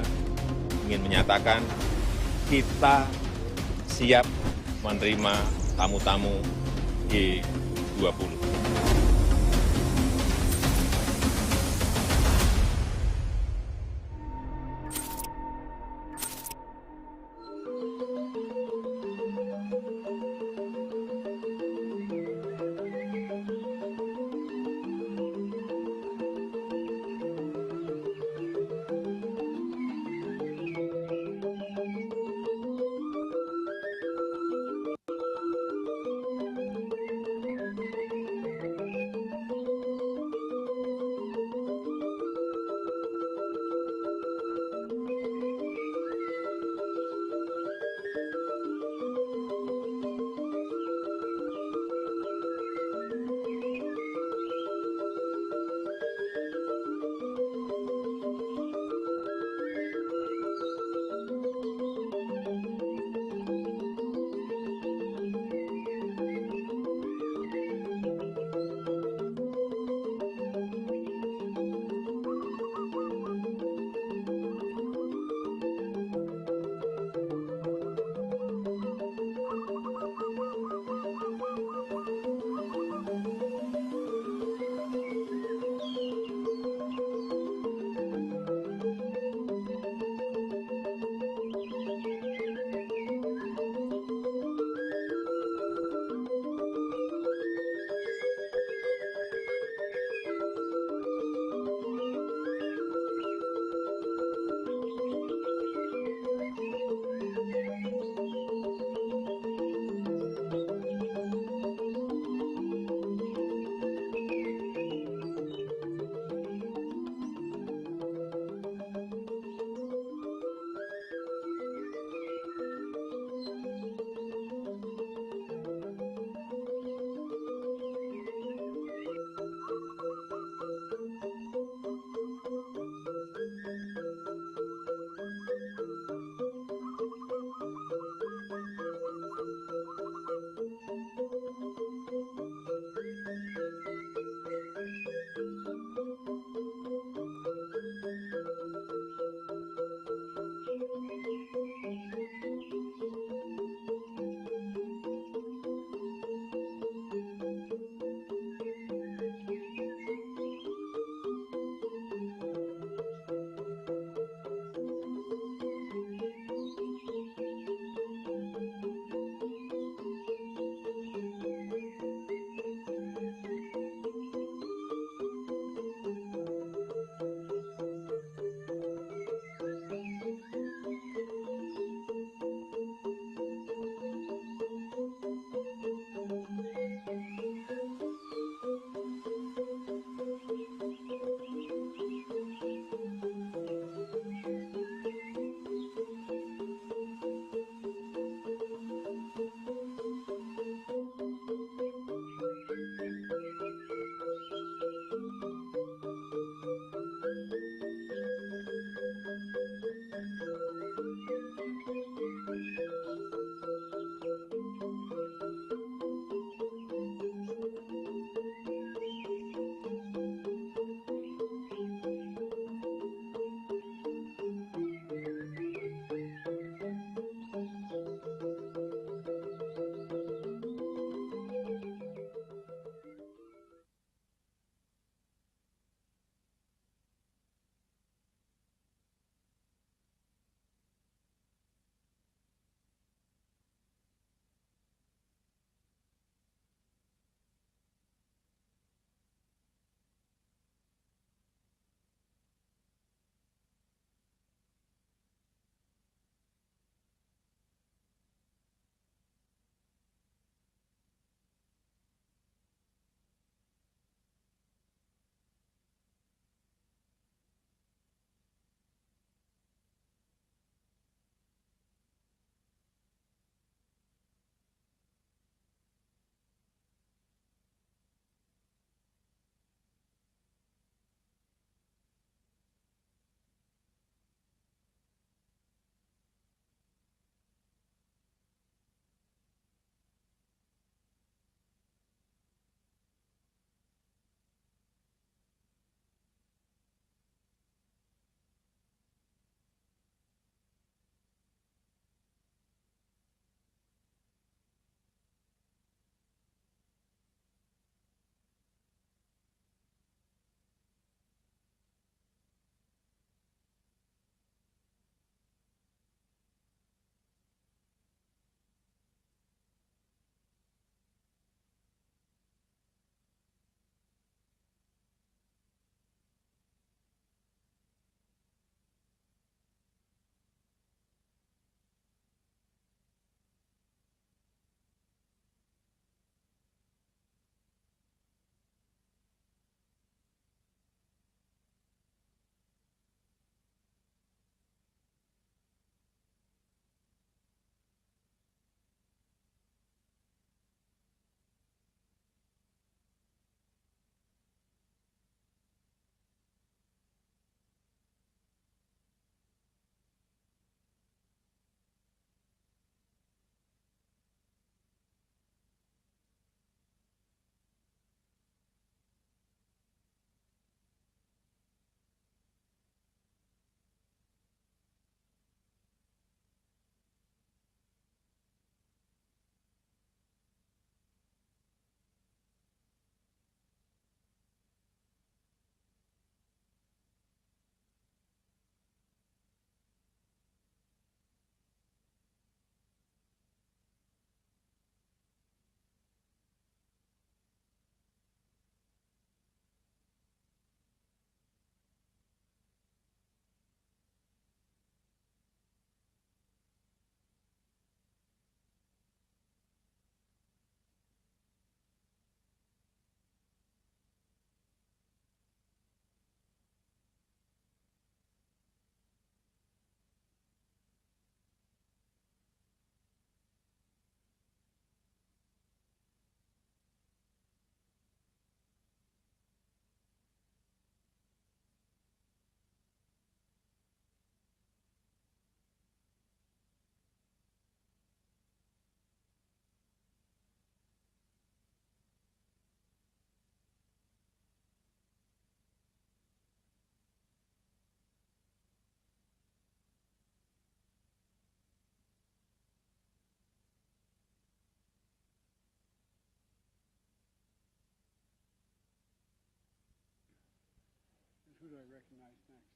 ingin menyatakan kita siap menerima tamu-tamu G20. Who do I recognize next?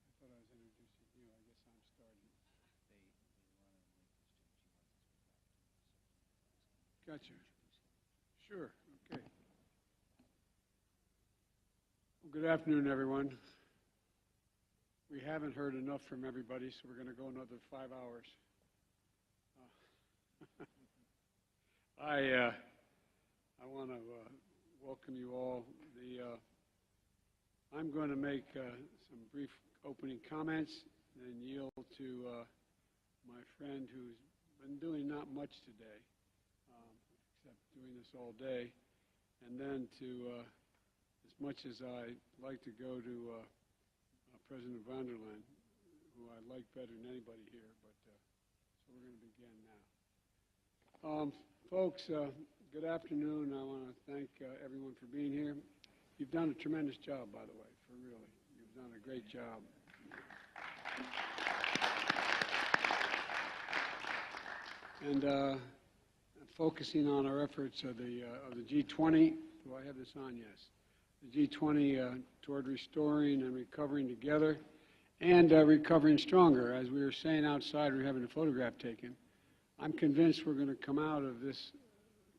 I thought I was introducing you. I guess I'm starting. Gotcha. Sure, okay. Well, good afternoon, everyone. We haven't heard enough from everybody, so we're going to go another 5 hours. I want to welcome you all. I'm going to make some brief opening comments and yield to my friend who's been doing not much today, except doing this all day. And then to, as much as I like to go to President von der Leyen, who I like better than anybody here, but so we're going to begin now. Folks, good afternoon. I want to thank everyone for being here. You've done a tremendous job, by the way, for really. You've done a great job. And focusing on our efforts of the G20. Do I have this on? Yes. The G20 toward restoring and recovering together and recovering stronger. As we were saying outside, we were having a photograph taken. I'm convinced we're going to come out of this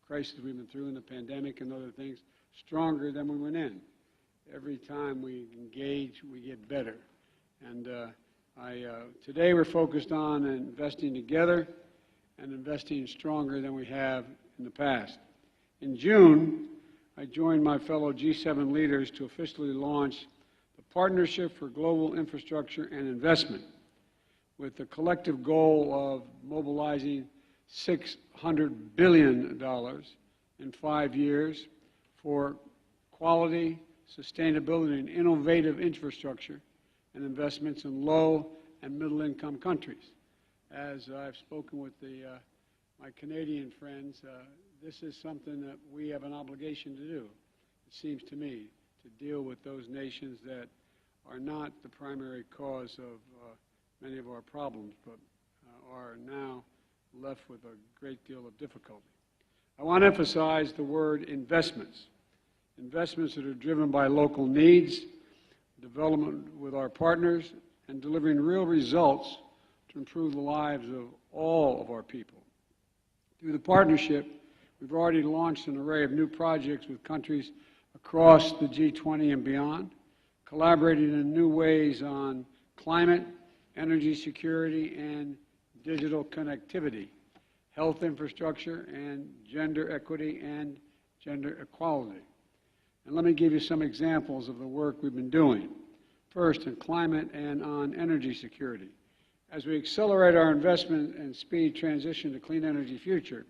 crisis we've been through in the pandemic and other things stronger than we went in. Every time we engage, we get better. And today we're focused on investing together and investing stronger than we have in the past. In June, I joined my fellow G7 leaders to officially launch the Partnership for Global Infrastructure and Investment, with the collective goal of mobilizing $600 billion in 5 years for quality, sustainability, and innovative infrastructure and investments in low and middle-income countries. As I've spoken with my Canadian friends, this is something that we have an obligation to do, it seems to me, to deal with those nations that are not the primary cause of many of our problems, but are now left with a great deal of difficulty. I want to emphasize the word investments. Investments that are driven by local needs, development with our partners, and delivering real results to improve the lives of all of our people. Through the partnership, we've already launched an array of new projects with countries across the G20 and beyond, collaborating in new ways on climate, energy security, and digital connectivity, health infrastructure, and gender equity and gender equality. And let me give you some examples of the work we've been doing. First, in climate and on energy security. As we accelerate our investment and speed transition to clean energy future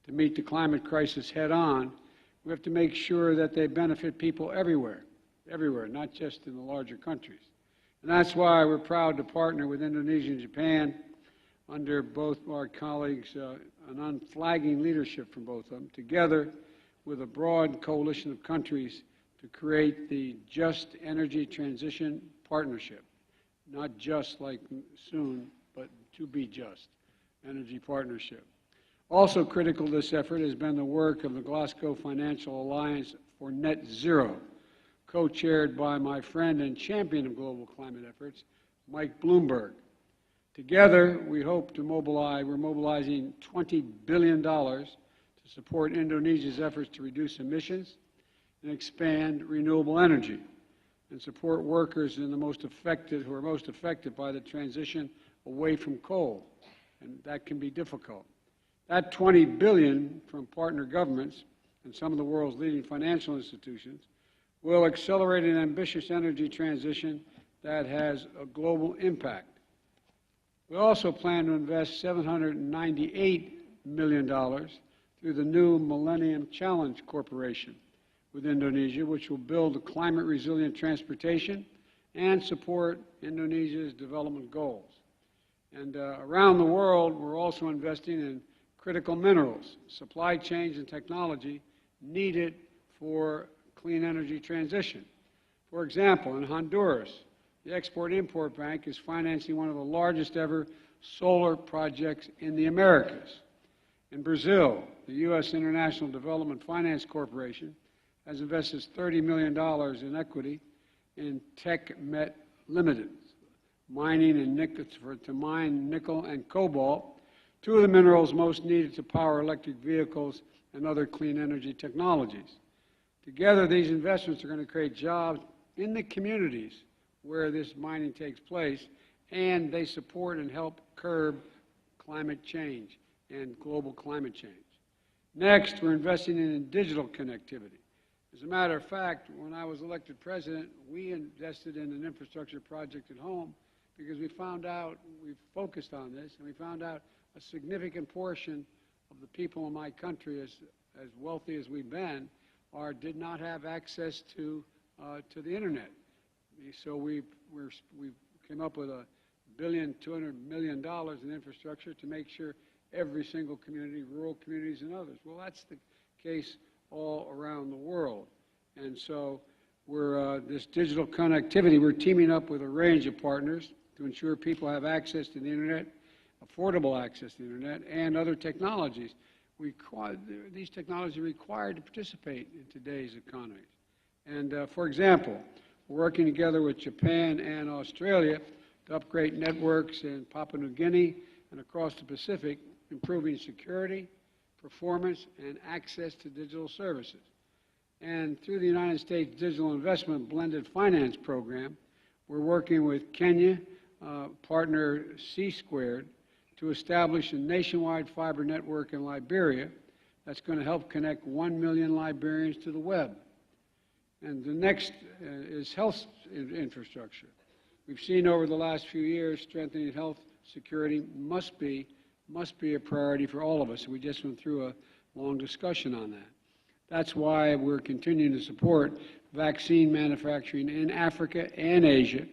to meet the climate crisis head on, we have to make sure that they benefit people everywhere, not just in the larger countries. And that's why we're proud to partner with Indonesia and Japan under both our colleagues, an unflagging leadership from both of them, together with a broad coalition of countries to create the Just Energy Transition Partnership. Not just like soon, but to be just energy partnership. Also critical to this effort has been the work of the Glasgow Financial Alliance for Net Zero, co-chaired by my friend and champion of global climate efforts, Mike Bloomberg. Together, we hope to we're mobilizing $20 billion to support Indonesia's efforts to reduce emissions and expand renewable energy, and support workers in who are most affected by the transition away from coal, and that can be difficult. That $20 billion from partner governments and some of the world's leading financial institutions will accelerate an ambitious energy transition that has a global impact. We also plan to invest $798 million through the new Millennium Challenge Corporation with Indonesia, which will build a climate-resilient transportation and support Indonesia's development goals. And around the world, we're also investing in critical minerals, supply chains, and technology needed for clean energy transition. For example, in Honduras, the Export-Import Bank is financing one of the largest ever solar projects in the Americas. In Brazil, the U.S. International Development Finance Corporation has invested $30 million in equity in TechMet Limited, mining and to mine nickel and cobalt, two of the minerals most needed to power electric vehicles and other clean energy technologies. Together, these investments are going to create jobs in the communities where this mining takes place, and they support and help curb climate change and global climate change. Next, we're investing in digital connectivity. As a matter of fact, when I was elected president, we invested in an infrastructure project at home because we found out, we focused on this, and we found out a significant portion of the people in my country, as wealthy as we've been, did not have access to the internet. So we came up with $1.2 billion in infrastructure to make sure every single community, rural communities and others. Well, that's the case all around the world. And so this digital connectivity, we're teaming up with a range of partners to ensure people have access to the internet, affordable access to the internet, and other technologies. These technologies are required to participate in today's economy. And for example, we're working together with Japan and Australia to upgrade networks in Papua New Guinea and across the Pacific, improving security, performance, and access to digital services. And through the United States Digital Investment Blended Finance Program, we're working with Kenya, partner C-Squared, to establish a nationwide fiber network in Liberia that's going to help connect 1 million Liberians to the web. And the next is health infrastructure. We've seen over the last few years strengthening health security must be a priority for all of us. We just went through a long discussion on that. That's why we're continuing to support vaccine manufacturing in Africa and Asia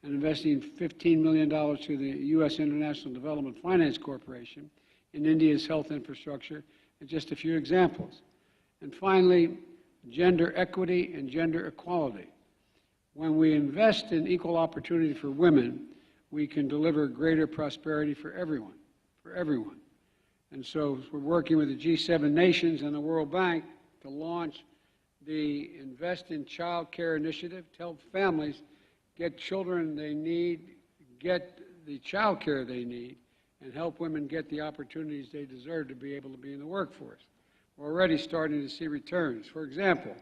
and investing $15 million to the U.S. International Development Finance Corporation in India's health infrastructure, and just a few examples. And finally, gender equity and gender equality. When we invest in equal opportunity for women, we can deliver greater prosperity for everyone. And so we're working with the G7 nations and the World Bank to launch the Invest in Child Care initiative to help families get children they need, get the child care they need, and help women get the opportunities they deserve to be able to be in the workforce. We're already starting to see returns. For example,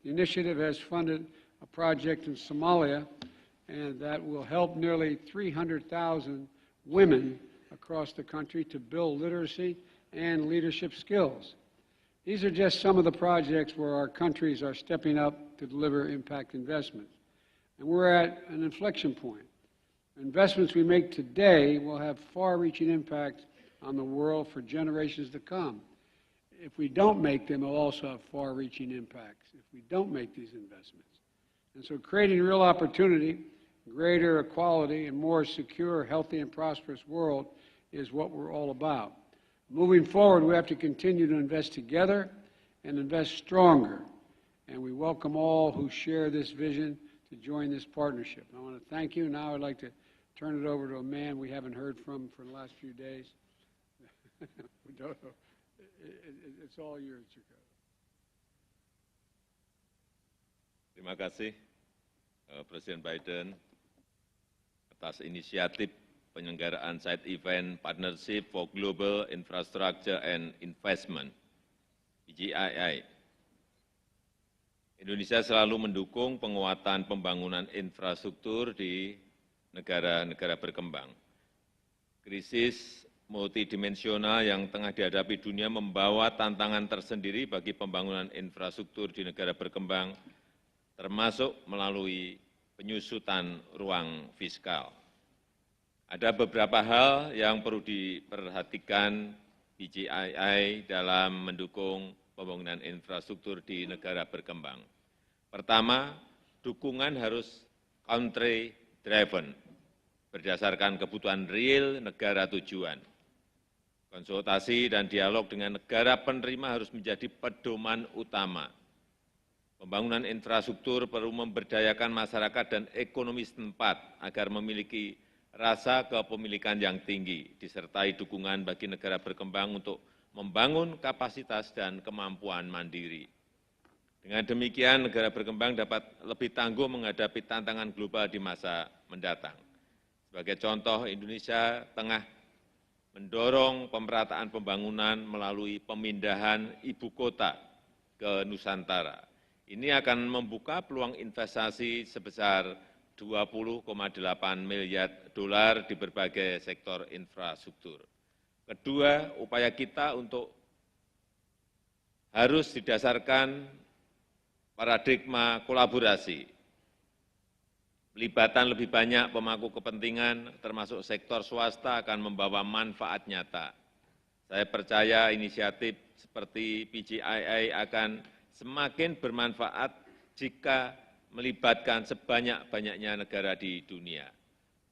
the initiative has funded a project in Somalia, and that will help nearly 300,000 women across the country to build literacy and leadership skills. These are just some of the projects where our countries are stepping up to deliver impact investments. And we're at an inflection point. Investments we make today will have far-reaching impact on the world for generations to come. If we don't make them, they'll also have far-reaching impacts if we don't make these investments. And so creating real opportunity, greater equality, and more secure, healthy, and prosperous world is what we're all about. Moving forward, we have to continue to invest together and invest stronger. And we welcome all who share this vision to join this partnership. I want to thank you. Now I'd like to turn it over to a man we haven't heard from for the last few days. It's all yours, Chicago. Terima kasih Presiden Biden atas inisiatif penyelenggaraan side event Partnership for Global Infrastructure and Investment, PGII. Indonesia selalu mendukung penguatan pembangunan infrastruktur di negara-negara berkembang. Krisis multidimensional yang tengah dihadapi dunia membawa tantangan tersendiri bagi pembangunan infrastruktur di negara berkembang, termasuk melalui penyusutan ruang fiskal. Ada beberapa hal yang perlu diperhatikan PGII dalam mendukung pembangunan infrastruktur di negara berkembang. Pertama, dukungan harus country driven, berdasarkan kebutuhan real negara tujuan. Konsultasi dan dialog dengan negara penerima harus menjadi pedoman utama. Pembangunan infrastruktur perlu memberdayakan masyarakat dan ekonomi setempat agar memiliki rasa kepemilikan yang tinggi, disertai dukungan bagi negara berkembang untuk membangun kapasitas dan kemampuan mandiri. Dengan demikian, negara berkembang dapat lebih tangguh menghadapi tantangan global di masa mendatang. Sebagai contoh, Indonesia tengah mendorong pemerataan pembangunan melalui pemindahan ibu kota ke Nusantara. Ini akan membuka peluang investasi sebesar 20,8 miliar dolar di berbagai sektor infrastruktur. Kedua, upaya kita harus didasarkan paradigma kolaborasi. Pelibatan lebih banyak pemangku kepentingan, termasuk sektor swasta, akan membawa manfaat nyata. Saya percaya inisiatif seperti PGII akan semakin bermanfaat jika melibatkan sebanyak-banyaknya negara di dunia.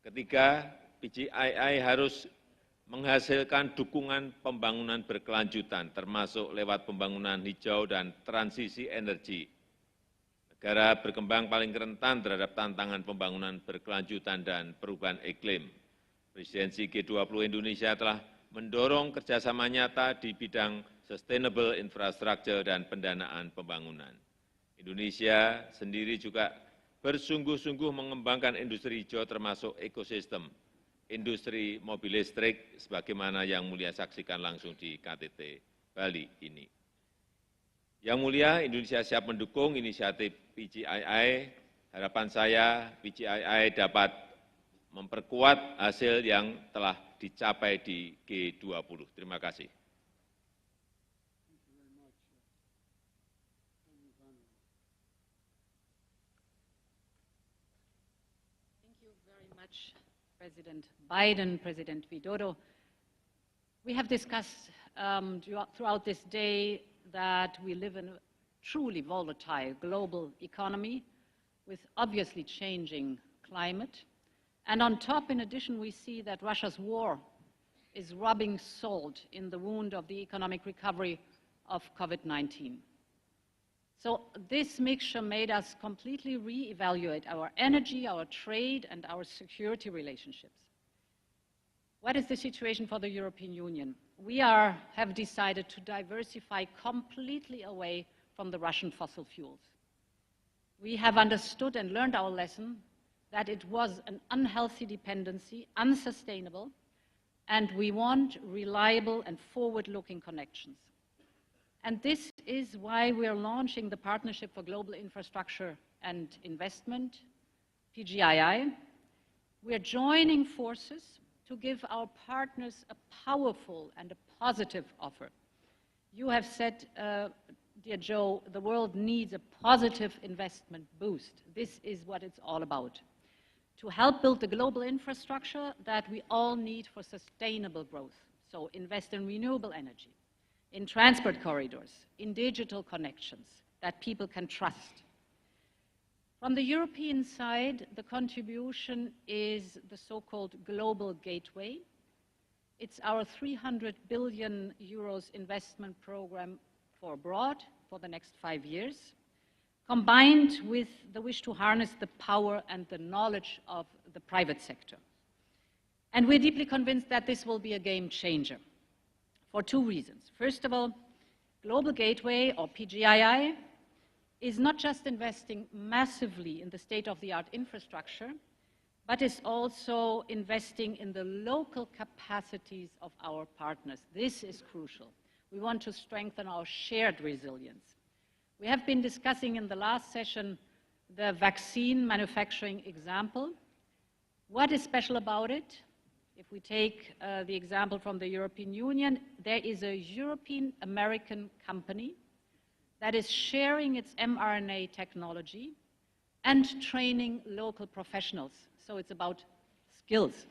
Ketiga, PGII harus menghasilkan dukungan pembangunan berkelanjutan, termasuk lewat pembangunan hijau dan transisi energi. Negara berkembang paling rentan terhadap tantangan pembangunan berkelanjutan dan perubahan iklim. Presidensi G20 Indonesia telah mendorong kerjasama nyata di bidang sustainable infrastructure dan pendanaan pembangunan. Indonesia sendiri juga bersungguh-sungguh mengembangkan industri hijau termasuk ekosistem industri mobil listrik sebagaimana yang mulia saksikan langsung di KTT Bali ini. Yang mulia, Indonesia siap mendukung inisiatif PGII. Harapan saya PGII dapat memperkuat hasil yang telah dicapai di G20. Terima kasih. Thank you very much, President Biden, President Widodo. We have discussed throughout this day that we live in a truly volatile global economy with obviously changing climate. And on top, in addition, we see that Russia's war is rubbing salt in the wound of the economic recovery of COVID-19. So this mixture made us completely reevaluate our energy, our trade, and our security relationships. What is the situation for the European Union? We have decided to diversify completely away from the Russian fossil fuels. We have understood and learned our lesson that it was an unhealthy dependency, unsustainable, and we want reliable and forward-looking connections. And this is why we are launching the Partnership for Global Infrastructure and Investment, PGII. We are joining forces to give our partners a powerful and a positive offer. You have said, dear Joe, the world needs a positive investment boost. This is what it's all about. To help build the global infrastructure that we all need for sustainable growth. So invest in renewable energy, in transport corridors, in digital connections that people can trust. From the European side, the contribution is the so-called Global Gateway. It's our 300 billion euros investment program for abroad for the next 5 years, combined with the wish to harness the power and the knowledge of the private sector. And we're deeply convinced that this will be a game changer for two reasons. First of all, Global Gateway, or PGII, is not just investing massively in the state-of-the-art infrastructure, but is also investing in the local capacities of our partners. This is crucial. We want to strengthen our shared resilience. We have been discussing in the last session the vaccine manufacturing example. What is special about it? If we take the example from the European Union, there is a European-American company that is sharing its mRNA technology and training local professionals. So it's about skills.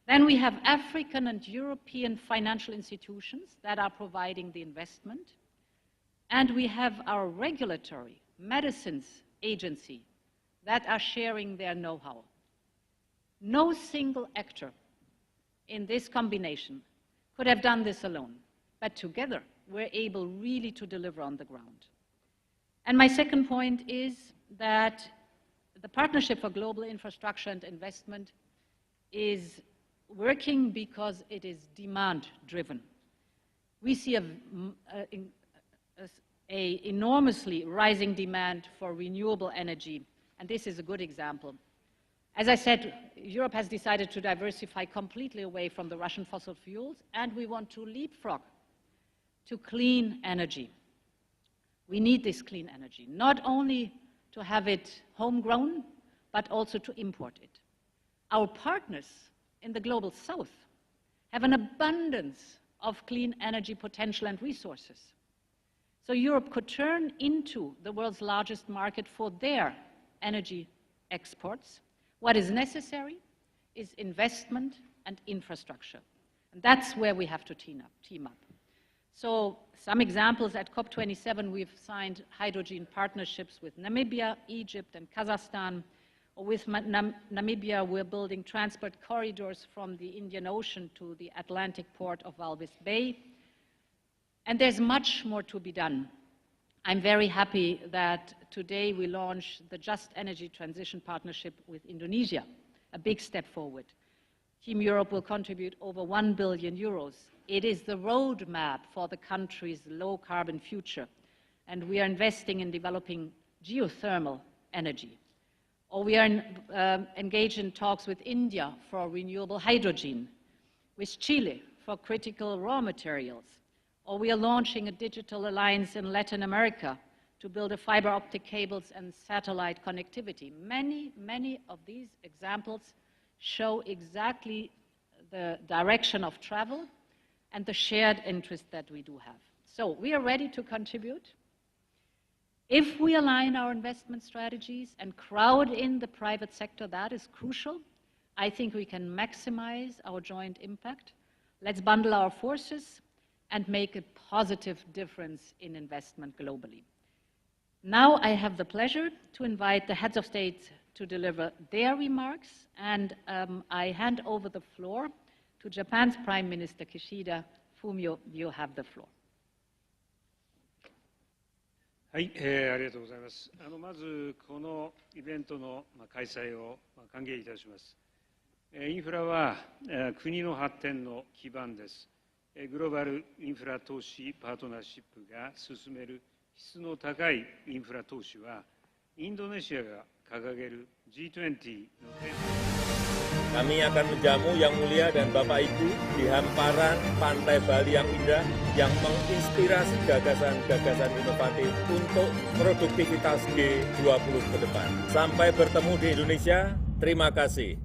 Then we have African and European financial institutions that are providing the investment. And we have our regulatory medicines agency that are sharing their know-how. No single actor in this combination could have done this alone, but together we're able really to deliver on the ground. And my second point is that the Partnership for Global Infrastructure and Investment is working because it is demand-driven. We see an enormously rising demand for renewable energy, and this is a good example. As I said, Europe has decided to diversify completely away from the Russian fossil fuels, and we want to leapfrog to clean energy. We need this clean energy, not only to have it homegrown, but also to import it. Our partners in the global south have an abundance of clean energy potential and resources. So Europe could turn into the world's largest market for their energy exports. What is necessary is investment and infrastructure. And that's where we have to team up. So some examples: at COP27, we've signed hydrogen partnerships with Namibia, Egypt, and Kazakhstan. Or with Namibia, we're building transport corridors from the Indian Ocean to the Atlantic port of Walvis Bay. And there's much more to be done. I'm very happy that today we launch the Just Energy Transition Partnership with Indonesia, a big step forward. Team Europe will contribute over 1 billion euros. It is the roadmap for the country's low-carbon future, and we are investing in developing geothermal energy. Or we are engaged in talks with India for renewable hydrogen, with Chile for critical raw materials. Or we are launching a digital alliance in Latin America to build a fiber optic cables and satellite connectivity. Many of these examples show exactly the direction of travel and the shared interest that we do have. So we are ready to contribute. If we align our investment strategies and crowd in the private sector, that is crucial. I think we can maximize our joint impact. Let's bundle our forces and make a positive difference in investment globally. Now I have the pleasure to invite the heads of state to deliver their remarks, and I hand over the floor to Japan's Prime Minister Kishida. Fumio, you have the floor. はい、ありがとうございます。まずこのイベントの開催を歓迎いたします。インフラは国の発展の基盤です。グローバルインフラ投資パートナーシップが進める質の高いインフラ投資は、インドネシアが掲げる G20 のテーマ。Kami akan menjamu yang mulia dan Bapak Ibu di hamparan pantai Bali yang indah, yang menginspirasi gagasan-gagasan inovatif untuk produktivitas G20 ke depan. Sampai bertemu di Indonesia, terima kasih.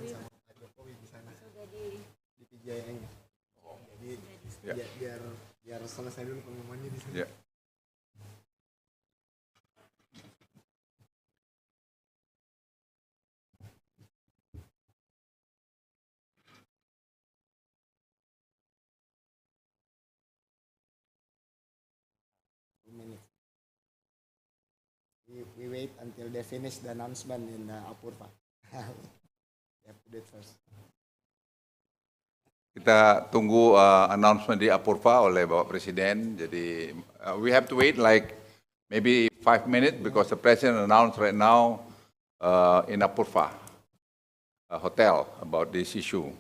sama Pak Jokowi di sana di PJN. Jadi biar selesai dulu pengumumannya di sana. We wait until they finish the announcement in the Apurva. We have to do it first. Kita tunggu announcement di Apurva oleh Bapak Presiden. Jadi we have to wait like maybe 5 minutes because the President announced right now in Apurva hotel about this issue.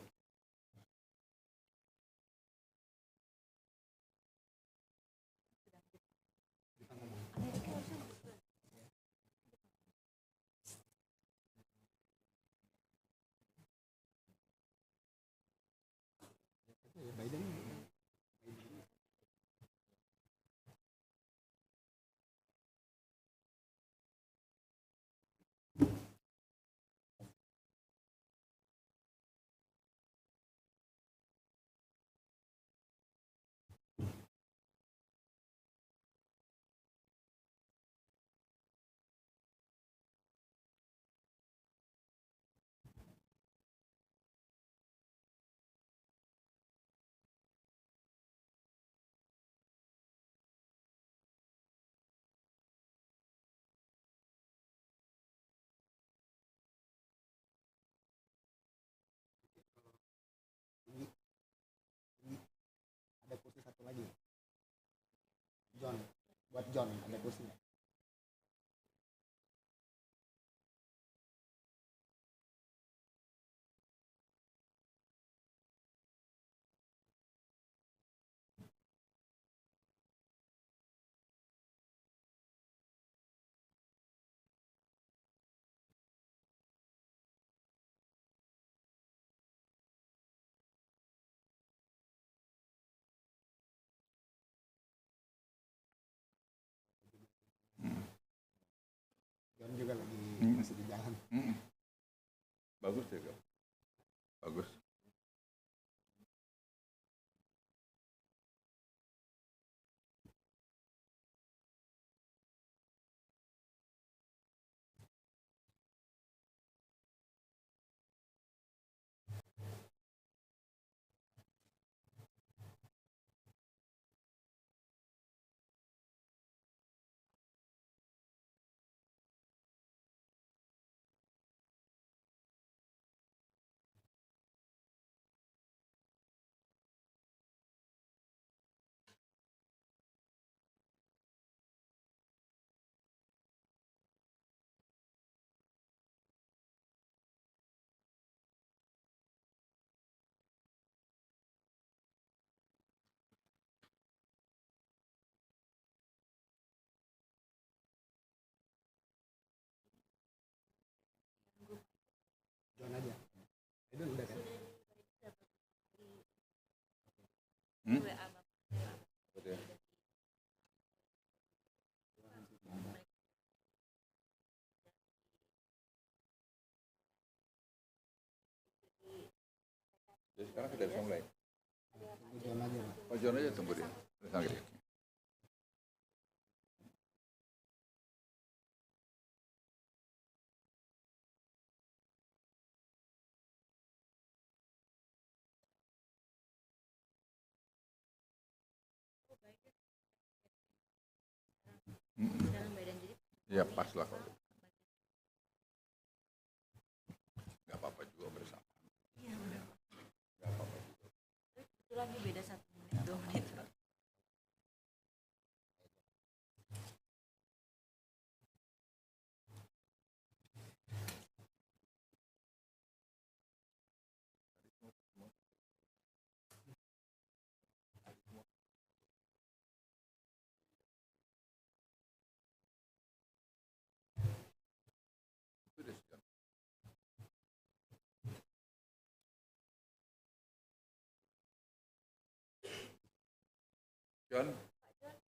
Ada kursi satu lagi. Buat John ada kursinya. John juga lagi masih di jalan. Bagus juga. Bagus. John aja. Itu udah kan? Jadi sekarang sudah bisa mulai. John aja. Oh, John aja tunggu dia. Sampai dia. Ya pas lah kalau. Gak apa-apa juga bersama. Iya benar. Gak apa-apa juga. Itu lagi beda 1 menit 2 menit.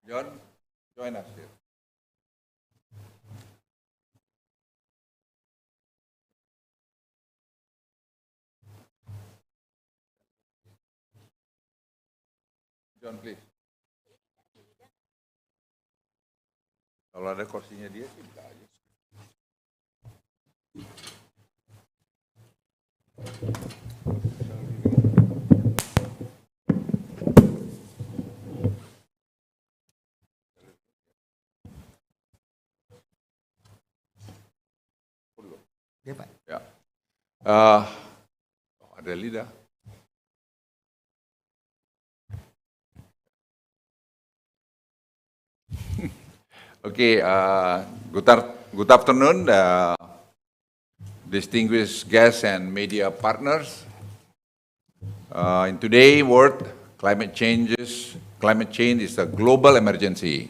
John, join us here. John, please. Kalau ada kursinya dia sih bisa aja. Dia Pak. Ya. Ada lidah. Okay, good afternoon, distinguished guests and media partners. In today's world, climate change is a global emergency,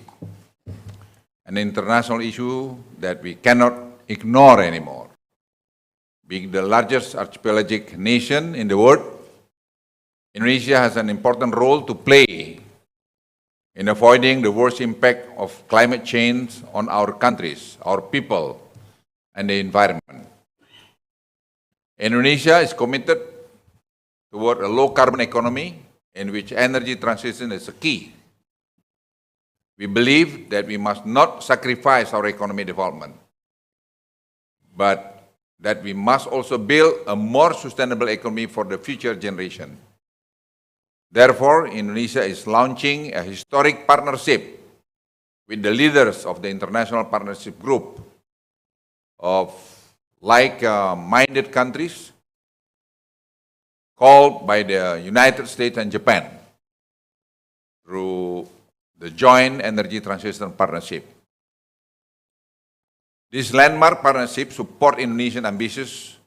an international issue that we cannot ignore anymore. Being the largest archipelagic nation in the world, Indonesia has an important role to play in avoiding the worst impact of climate change on our countries, our people, and the environment. Indonesia is committed toward a low-carbon economy in which energy transition is a key. We believe that we must not sacrifice our economic development, but that we must also build a more sustainable economy for the future generation. Therefore, Indonesia is launching a historic partnership with the leaders of the International Partnership Group of like-minded countries called by the United States and Japan through the Joint Energy Transition Partnership. This landmark partnership supports Indonesian ambitious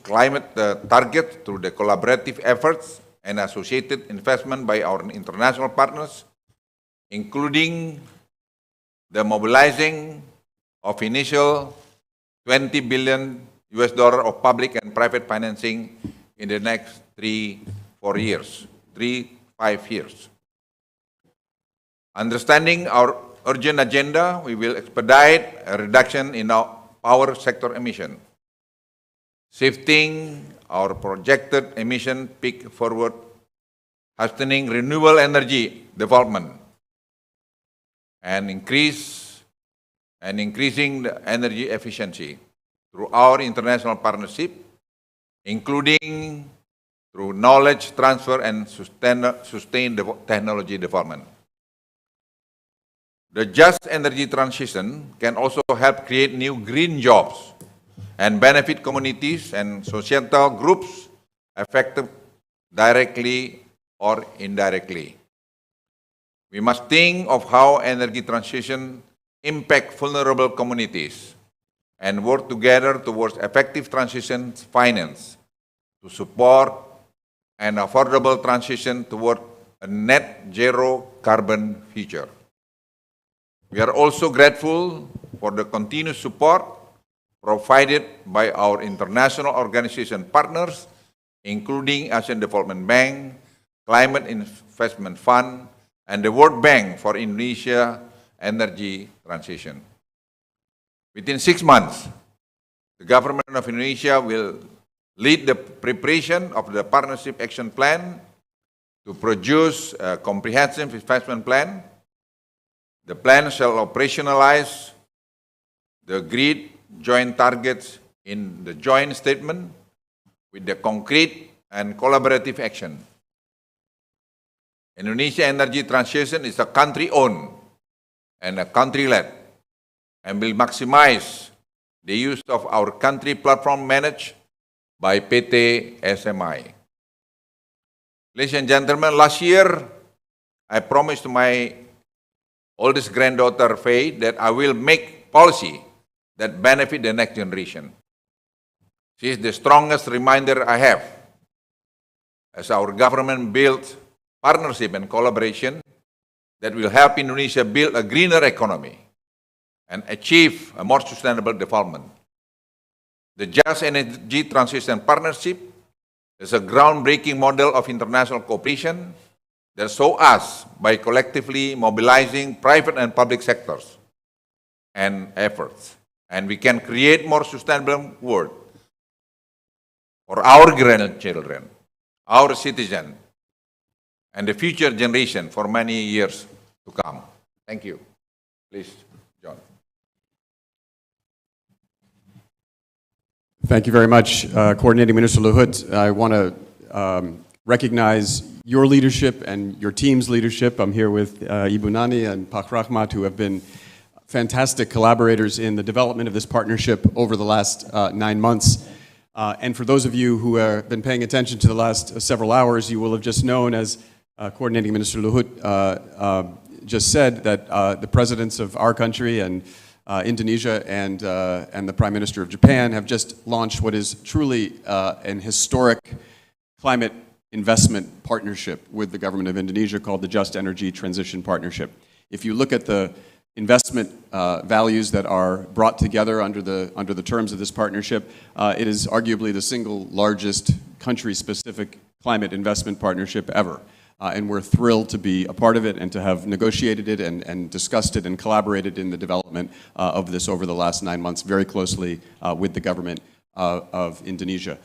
climate targets through the collaborative efforts and associated investment by our international partners, including the mobilizing of initial $20 billion of public and private financing in the next 5 years. Understanding our urgent agenda, we will expedite a reduction in our power sector emission, shifting our projected emission peak forward, hastening renewable energy development, and increasing the energy efficiency through our international partnership, including through knowledge transfer and sustained technology development. The just energy transition can also help create new green jobs and benefit communities and societal groups affected directly or indirectly. We must think of how energy transition impacts vulnerable communities and work together towards effective transition finance to support an affordable transition toward a net zero carbon future. We are also grateful for the continued support provided by our international organization partners, including Asian Development Bank, Climate Investment Fund, and the World Bank for Indonesia energy transition. Within 6 months, the government of Indonesia will lead the preparation of the Partnership Action Plan to produce a comprehensive investment plan. The plan shall operationalize the agreed joint targets in the joint statement with the concrete and collaborative action. Indonesia energy transition is a country-owned and a country-led, and will maximize the use of our country platform managed by PT SMI. Ladies and gentlemen, last year I promised to my oldest granddaughter, Faye, that I will make policy that benefit the next generation. She is the strongest reminder I have as our government builds partnership and collaboration that will help Indonesia build a greener economy and achieve a more sustainable development. The Just Energy Transition Partnership is a groundbreaking model of international cooperation that shows us by collectively mobilizing private and public sectors and efforts, and we can create more sustainable world for our grandchildren, our citizens, and the future generation for many years to come. Thank you. Please, John. Thank you very much, Coordinating Minister Luhut. I want to recognize your leadership and your team's leadership. I'm here with Ibu Nani and Pak Rahmat, who have been fantastic collaborators in the development of this partnership over the last 9 months. And for those of you who have been paying attention to the last several hours, you will have just known, as Coordinating Minister Luhut just said, that the presidents of our country and Indonesia and the Prime Minister of Japan have just launched what is truly an historic climate investment partnership with the government of Indonesia called the Just Energy Transition Partnership. If you look at the investment values that are brought together under the terms of this partnership, it is arguably the single largest country-specific climate investment partnership ever. And we're thrilled to be a part of it and to have negotiated it and discussed it and collaborated in the development of this over the last 9 months very closely with the government of Indonesia.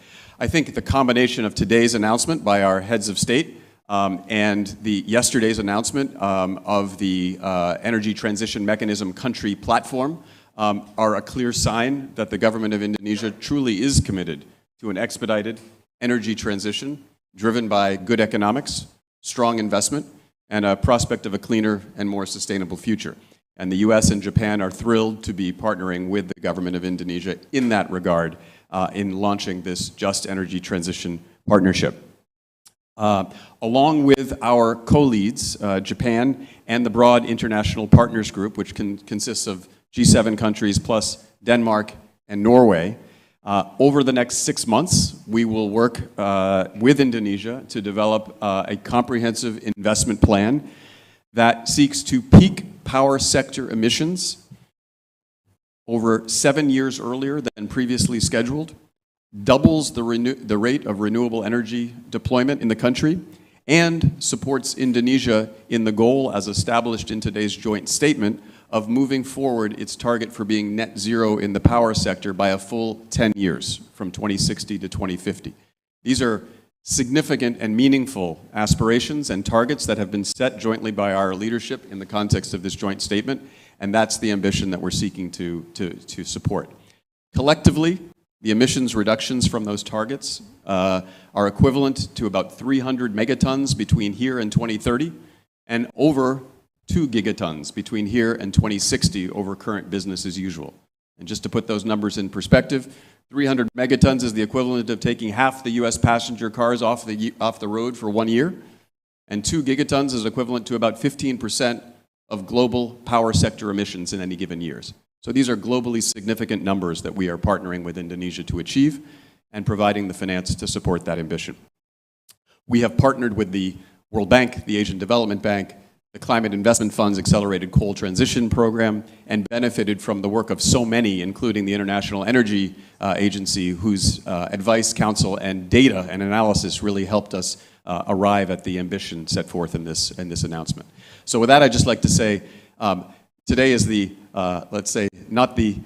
I think the combination of today's announcement by our heads of state and yesterday's announcement of the Energy Transition Mechanism country platform are a clear sign that the government of Indonesia truly is committed to an expedited energy transition driven by good economics, strong investment, and a prospect of a cleaner and more sustainable future. And the US and Japan are thrilled to be partnering with the government of Indonesia in that regard in launching this Just Energy Transition Partnership. Along with our co-leads, Japan and the broad international partners group, which consists of G7 countries plus Denmark and Norway, over the next 6 months, we will work with Indonesia to develop a comprehensive investment plan that seeks to peak power sector emissions over 7 years earlier than previously scheduled, doubles the rate of renewable energy deployment in the country, and supports Indonesia in the goal, as established in today's joint statement, of moving forward its target for being net zero in the power sector by a full 10 years, from 2060 to 2050. These are significant and meaningful aspirations and targets that have been set jointly by our leadership in the context of this joint statement, and that's the ambition that we're seeking to support. Collectively, the emissions reductions from those targets are equivalent to about 300 megatons between here and 2030, and over 2 gigatons between here and 2060 over current business as usual. And just to put those numbers in perspective, 300 megatons is the equivalent of taking half the US passenger cars off the road for 1 year, and 2 gigatons is equivalent to about 15% of global power sector emissions in any given year. So these are globally significant numbers that we are partnering with Indonesia to achieve and providing the finance to support that ambition. We have partnered with the World Bank, the Asian Development Bank, the Climate Investment Fund's Accelerated Coal Transition Program, and benefited from the work of so many, including the International Energy Agency, whose advice, counsel, and data and analysis really helped us arrive at the ambition set forth in this announcement. So with that, I'd just like to say, today is the, let's say, not the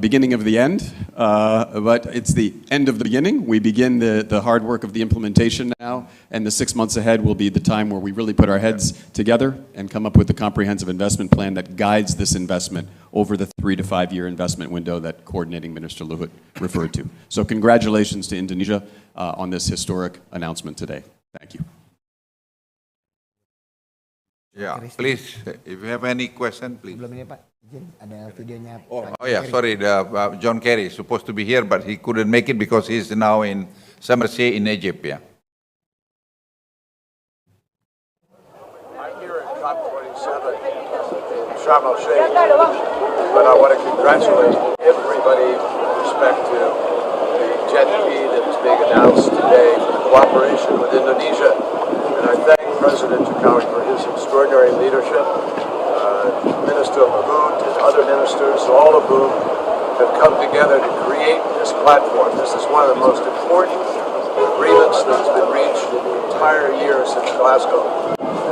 beginning of the end, but it's the end of the beginning. We begin the hard work of the implementation now, and the 6 months ahead will be the time where we really put our heads together and come up with the comprehensive investment plan that guides this investment over the 3 to 5 year investment window that Coordinating Minister Luhut referred to. So congratulations to Indonesia on this historic announcement today. Thank you. Yeah, please, if you have any question, please. Oh yeah, sorry, John Kerry is supposed to be here, but he couldn't make it because he's now in Sharm in Egypt, yeah. I'm here at COP27 in Sharm el-Sheikh, but I want to congratulate everybody with respect to the JETP that is being announced today, cooperation with Indonesia, and I thank President Jokowi for his extraordinary leadership, Minister Luhut and other ministers, all of whom have come together to create this platform. This is one of the most important agreements that has been reached in the entire year since Glasgow.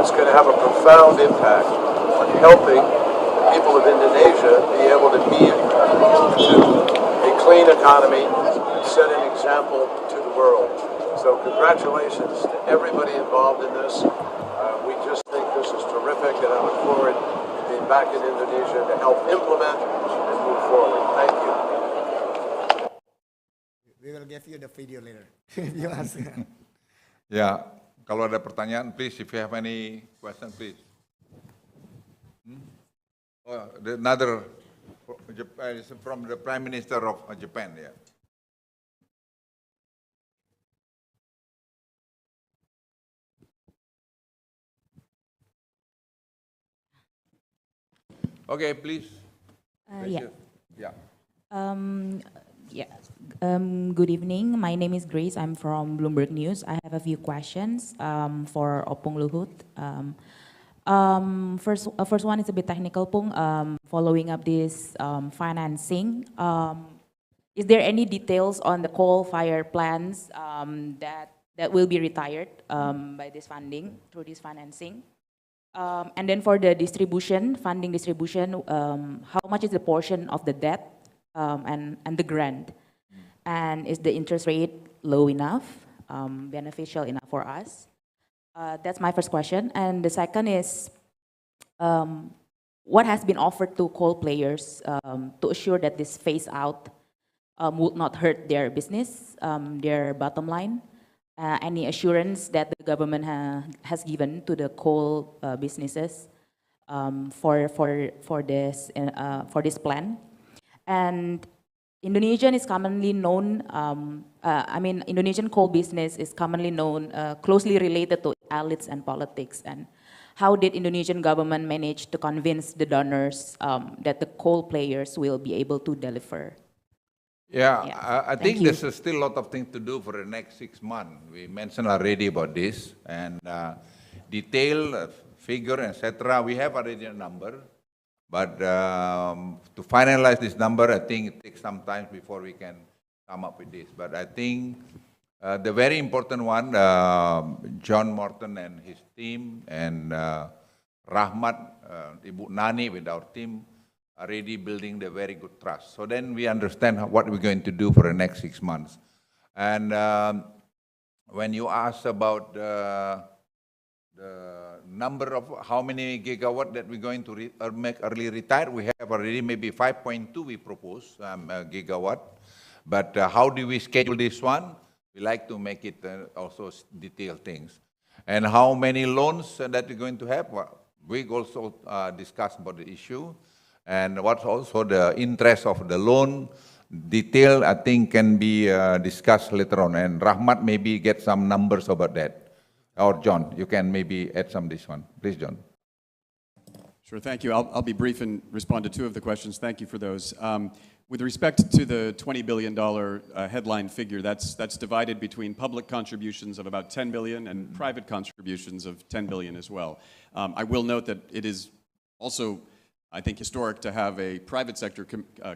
It's going to have a profound impact on helping the people of Indonesia be able to a clean economy and set an example to the world. So congratulations to everybody involved in this. We just think this is terrific, and I look forward to being back in Indonesia to help implement and move forward. Thank you. We will give you the video later. You ask. Ya, kalau ada pertanyaan, please, if you have any question, please. Oh, another is from the Prime Minister of Japan, yeah. Okay, please. Yeah. Yeah. Good evening. My name is Grace. I'm from Bloomberg News. I have a few questions for Opung Luhut. First one is a bit technical, Pung. Following up this financing, is there any details on the coal-fired plants that will be retired by this funding through this financing? And then for the funding distribution, how much is the portion of the debt and the grant? And is the interest rate low enough, beneficial enough for us? That's my first question. And the second is, what has been offered to coal players to assure that this phase out would not hurt their business, their bottom line? Any assurance that the government has given to the coal businesses for this plan? And Indonesian is commonly known, Indonesian coal business is commonly known, closely related to elites and politics. And how did Indonesian government manage to convince the donors that the coal players will be able to deliver? I think there's still a lot of things to do for the next 6 months. We mentioned already about this, and detail, figure, etc. We have already a number. But to finalize this number, I think it takes some time before we can come up with this. But I think the very important one, John Morton and his team, and Rahmat, Ibu Nani with our team, are already building the very good trust. So then we understand what we're going to do for the next 6 months. And when you ask about the number of how many gigawatt that we're going to make early retired, we have already maybe 5.2 we propose gigawatt. But how do we schedule this one? We like to make it also detailed things. And how many loans that we're going to have? Well, we also discussed about the issue. And what's also the interest of the loan. Detail, I think, can be discussed later on. And Rahmat maybe get some numbers about that. Or John, you can maybe add some this one. Please, John. Sure, thank you. I'll be brief and respond to 2 of the questions. Thank you for those. With respect to the $20 billion headline figure, that's divided between public contributions of about $10 billion and private contributions of $10 billion as well. I will note that it is also, I think, historic to have a private sector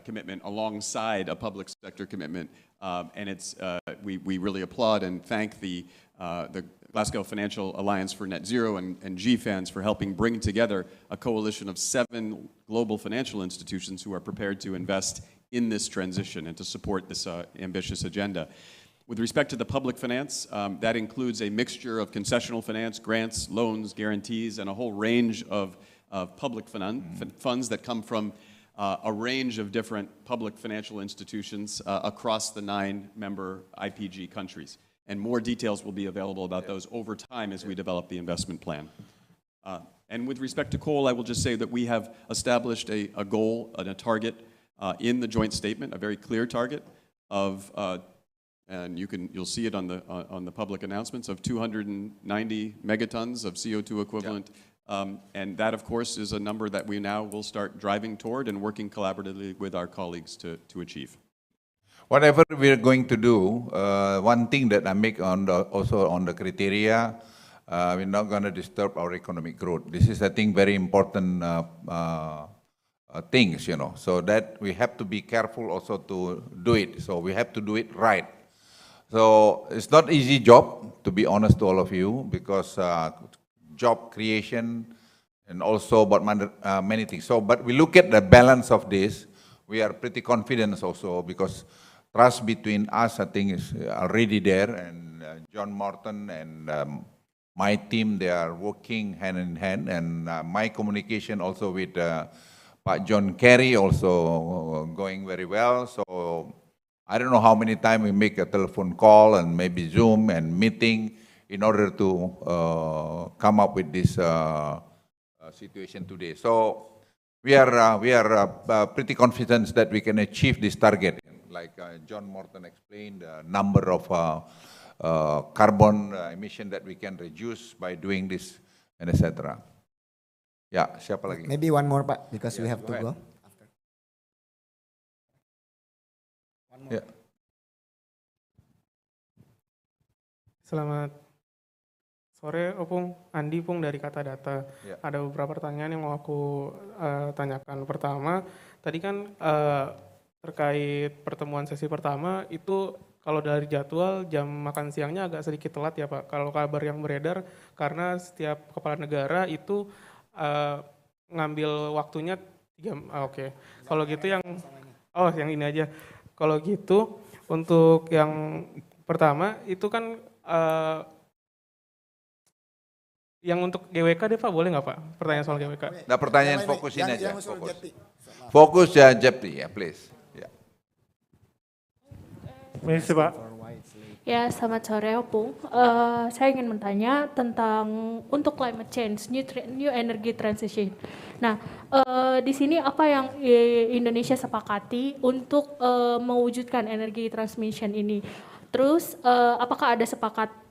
commitment alongside a public sector commitment, and it's we really applaud and thank the Glasgow Financial Alliance for Net Zero and GFANZ for helping bring together a coalition of 7 global financial institutions who are prepared to invest in this transition and to support this ambitious agenda. With respect to the public finance, that includes a mixture of concessional finance, grants, loans, guarantees, and a whole range of public funds that come from a range of different public financial institutions across the 9 member IPG countries. And more details will be available about those over time as we develop the investment plan. And with respect to coal, I will just say that we have established a goal and a target in the joint statement, a very clear target of, and you'll see it on the public announcements, of 290 megatons of CO2 equivalent. And that, of course, is a number that we now will start driving toward and working collaboratively with our colleagues to achieve. Whatever we're going to do, one thing that I make also on the criteria, we're not going to disturb our economic growth. This is, I think, very important things, so that we have to be careful also to do it. So we have to do it right. So it's not easy job, to be honest to all of you, because job creation and also about many things. So, but we look at the balance of this, we are pretty confident also, because trust between us, I think, is already there, and and John Morton and my team, they are working hand in hand, and my communication also with Pak John Kerry also going very well. So I don't know how many times we make a telephone call and maybe Zoom and meeting in order to come up with this situation today. So we are pretty confident that we can achieve this target. Like John Morton explained, the number of carbon emission that we can reduce by doing this, and etc. Ya, siapa lagi? Maybe one more, Pak, because we have to go. One more. Yeah. Selamat sore, Opung. Andi Pung dari Kata Data. Yeah. Ada beberapa pertanyaan yang mau aku tanyakan. Pertama, tadi kan terkait pertemuan sesi pertama itu kalau dari jadwal jam makan siangnya agak sedikit telat ya Pak. Kalau kabar yang beredar karena setiap kepala negara itu ngambil waktunya 3 oke. Kalau gitu yang yang ini aja. Kalau gitu untuk yang pertama itu kan yang untuk GWK deh Pak, boleh nggak Pak? Pertanyaan soal GWK. Nah, pertanyaan fokus ini aja. Fokus ya Jepti ya, please. Permisi Pak. Ya, selamat sore Opung. Saya ingin bertanya tentang untuk climate change, new energy transition. Nah, di sini apa yang Indonesia sepakati untuk mewujudkan energy transmission ini? Terus, apakah ada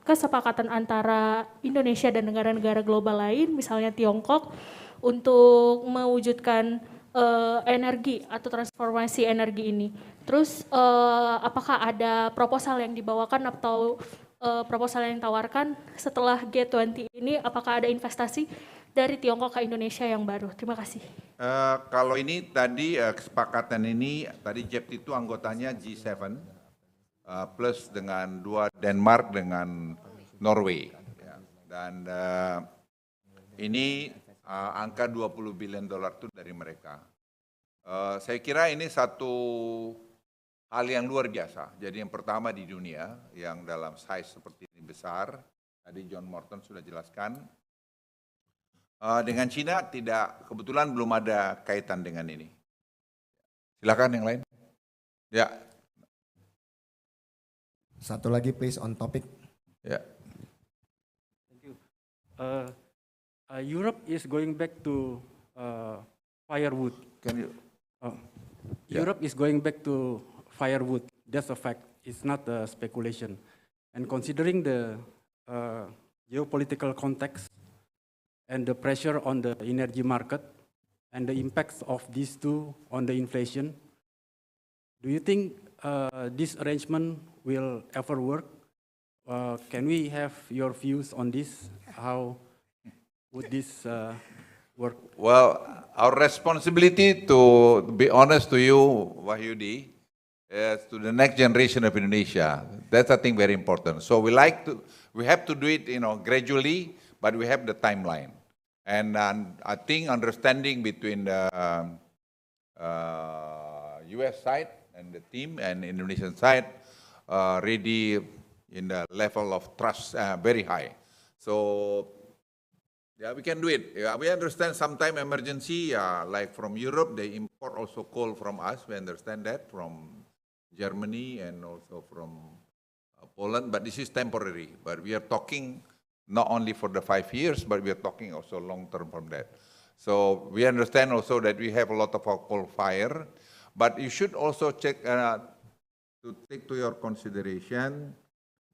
kesepakatan antara Indonesia dan negara-negara global lain, misalnya Tiongkok, untuk mewujudkan energi atau transformasi energi ini? Terus apakah ada proposal yang dibawakan atau proposal yang ditawarkan setelah G20 ini, apakah ada investasi dari Tiongkok ke Indonesia yang baru? Terima kasih. Kalau ini tadi kesepakatan ini, tadi JEPT itu anggotanya G7 plus dengan 2 Denmark dengan Norway. Ya. Dan ini angka $20 billion itu dari mereka. Saya kira ini satu hal yang luar biasa. Jadi yang pertama di dunia yang dalam size seperti ini besar. Tadi John Morton sudah jelaskan. Dengan Cina kebetulan belum ada kaitan dengan ini. Silakan yang lain. Ya. Satu lagi please on topic. Ya. Thank you. Europe is going back to firewood. Can you? Europe is going back to firewood. That's a fact. It's not a speculation. And considering the geopolitical context and the pressure on the energy market and the impacts of these two on the inflation, do you think this arrangement will ever work? Can we have your views on this? How would this work? Well, our responsibility, to be honest to you, Wahyudi, is to the next generation of Indonesia. That's, I think, very important. So we have to do it, gradually, but we have the timeline. And I think understanding between the US side and the team and Indonesian side really in the level of trust very high. So yeah, we can do it. Yeah, we understand sometime emergency, like from Europe, they import also coal from us. We understand that from Germany and also from Poland, but this is temporary. But we are talking not only for the 5 years, but we are talking also long term from that. So we understand also that we have a lot of our coal fire, but you should also check to take to your consideration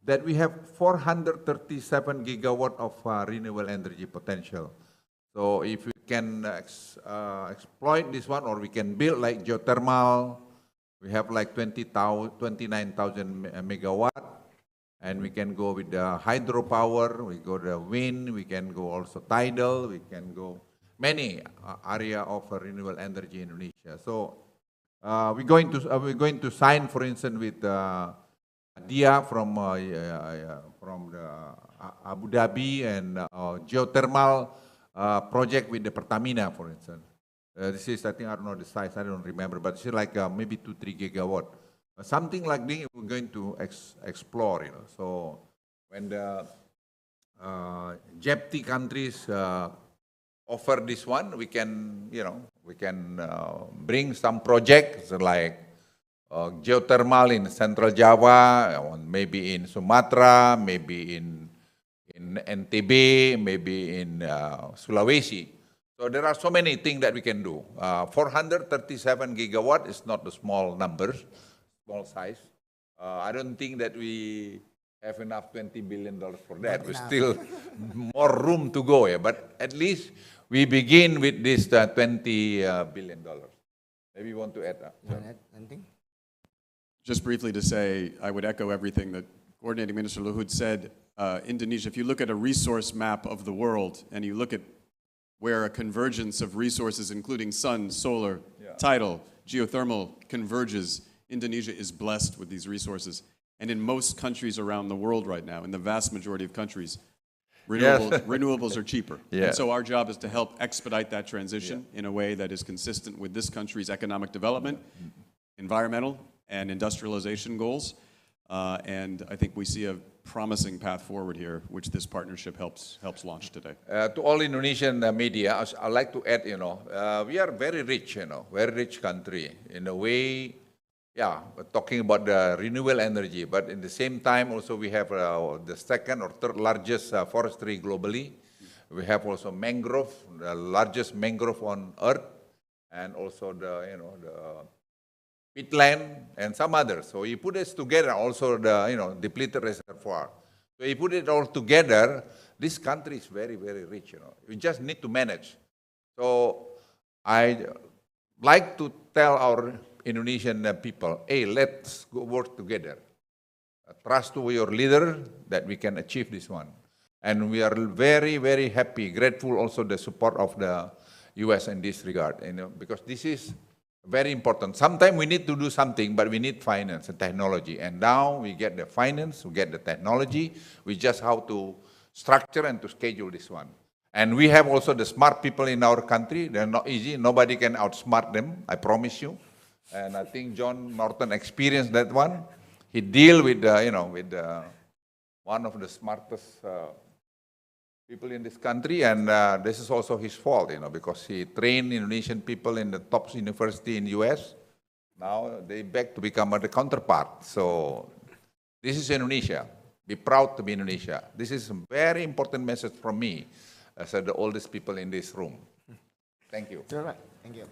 that we have 437 gigawatt of renewable energy potential. So if we can exploit this one, or we can build like geothermal, we have like 29,000 megawatt, and we can go with the hydropower, we go the wind, we can go also tidal, we can go many area of renewable energy in Indonesia. So we're going to sign, for instance, with Dia from the Abu Dhabi, and geothermal project with the Pertamina, for instance. This is, I think, I don't know the size, I don't remember, but it's like maybe 2-3 gigawatt. Something like this we're going to explore, So when the JEPT countries offer this one, we can, bring some projects like geothermal in Central Java, maybe in Sumatra, maybe in NTB, maybe in Sulawesi. So there are so many things that we can do. 437 gigawatt is not a small number, small size. I don't think that we have enough $20 billion for that. There's still more room to go, yeah. But at least we begin with this $20 billion. Maybe you want to add anything? Just briefly to say, I would echo everything that Coordinating Minister Luhut said. Indonesia, if you look at a resource map of the world and you look at where a convergence of resources, including sun, solar, tidal, geothermal, converges, Indonesia is blessed with these resources. And in most countries around the world right now, in the vast majority of countries, renewables are cheaper. Yeah. And so our job is to help expedite that transition in a way that is consistent with this country's economic development, environmental, and industrialization goals. And I think we see a promising path forward here, which this partnership helps launch today. To all Indonesian media, I'd like to add, we are very rich, very rich country. In a way, we're talking about the renewable energy, but in the same time also we have the second or third largest forestry globally. We have also mangrove, the largest mangrove on earth, and also the peatland and some others. So you put this together, also the depleted reservoir. So you put it all together, this country is very, very rich. We just need to manage. So I like to tell our Indonesian people, hey, let's go work together. Trust to your leader that we can achieve this one. And we are very, very happy, grateful also the support of the US in this regard, because this is very important. Sometimes we need to do something, but we need finance and technology. And now we get the finance, we get the technology, we just have to structure and to schedule this one. And we have also the smart people in our country. They're not easy. Nobody can outsmart them, I promise you. And I think John Norton experienced that one. He deal with one of the smartest people in this country, and this is also his fault, because he trained Indonesian people in the top university in US. Now they beg to become the counterpart. So this is Indonesia. Be proud to be Indonesia. This is a very important message from me as the oldest people in this room. Thank you. Thank you.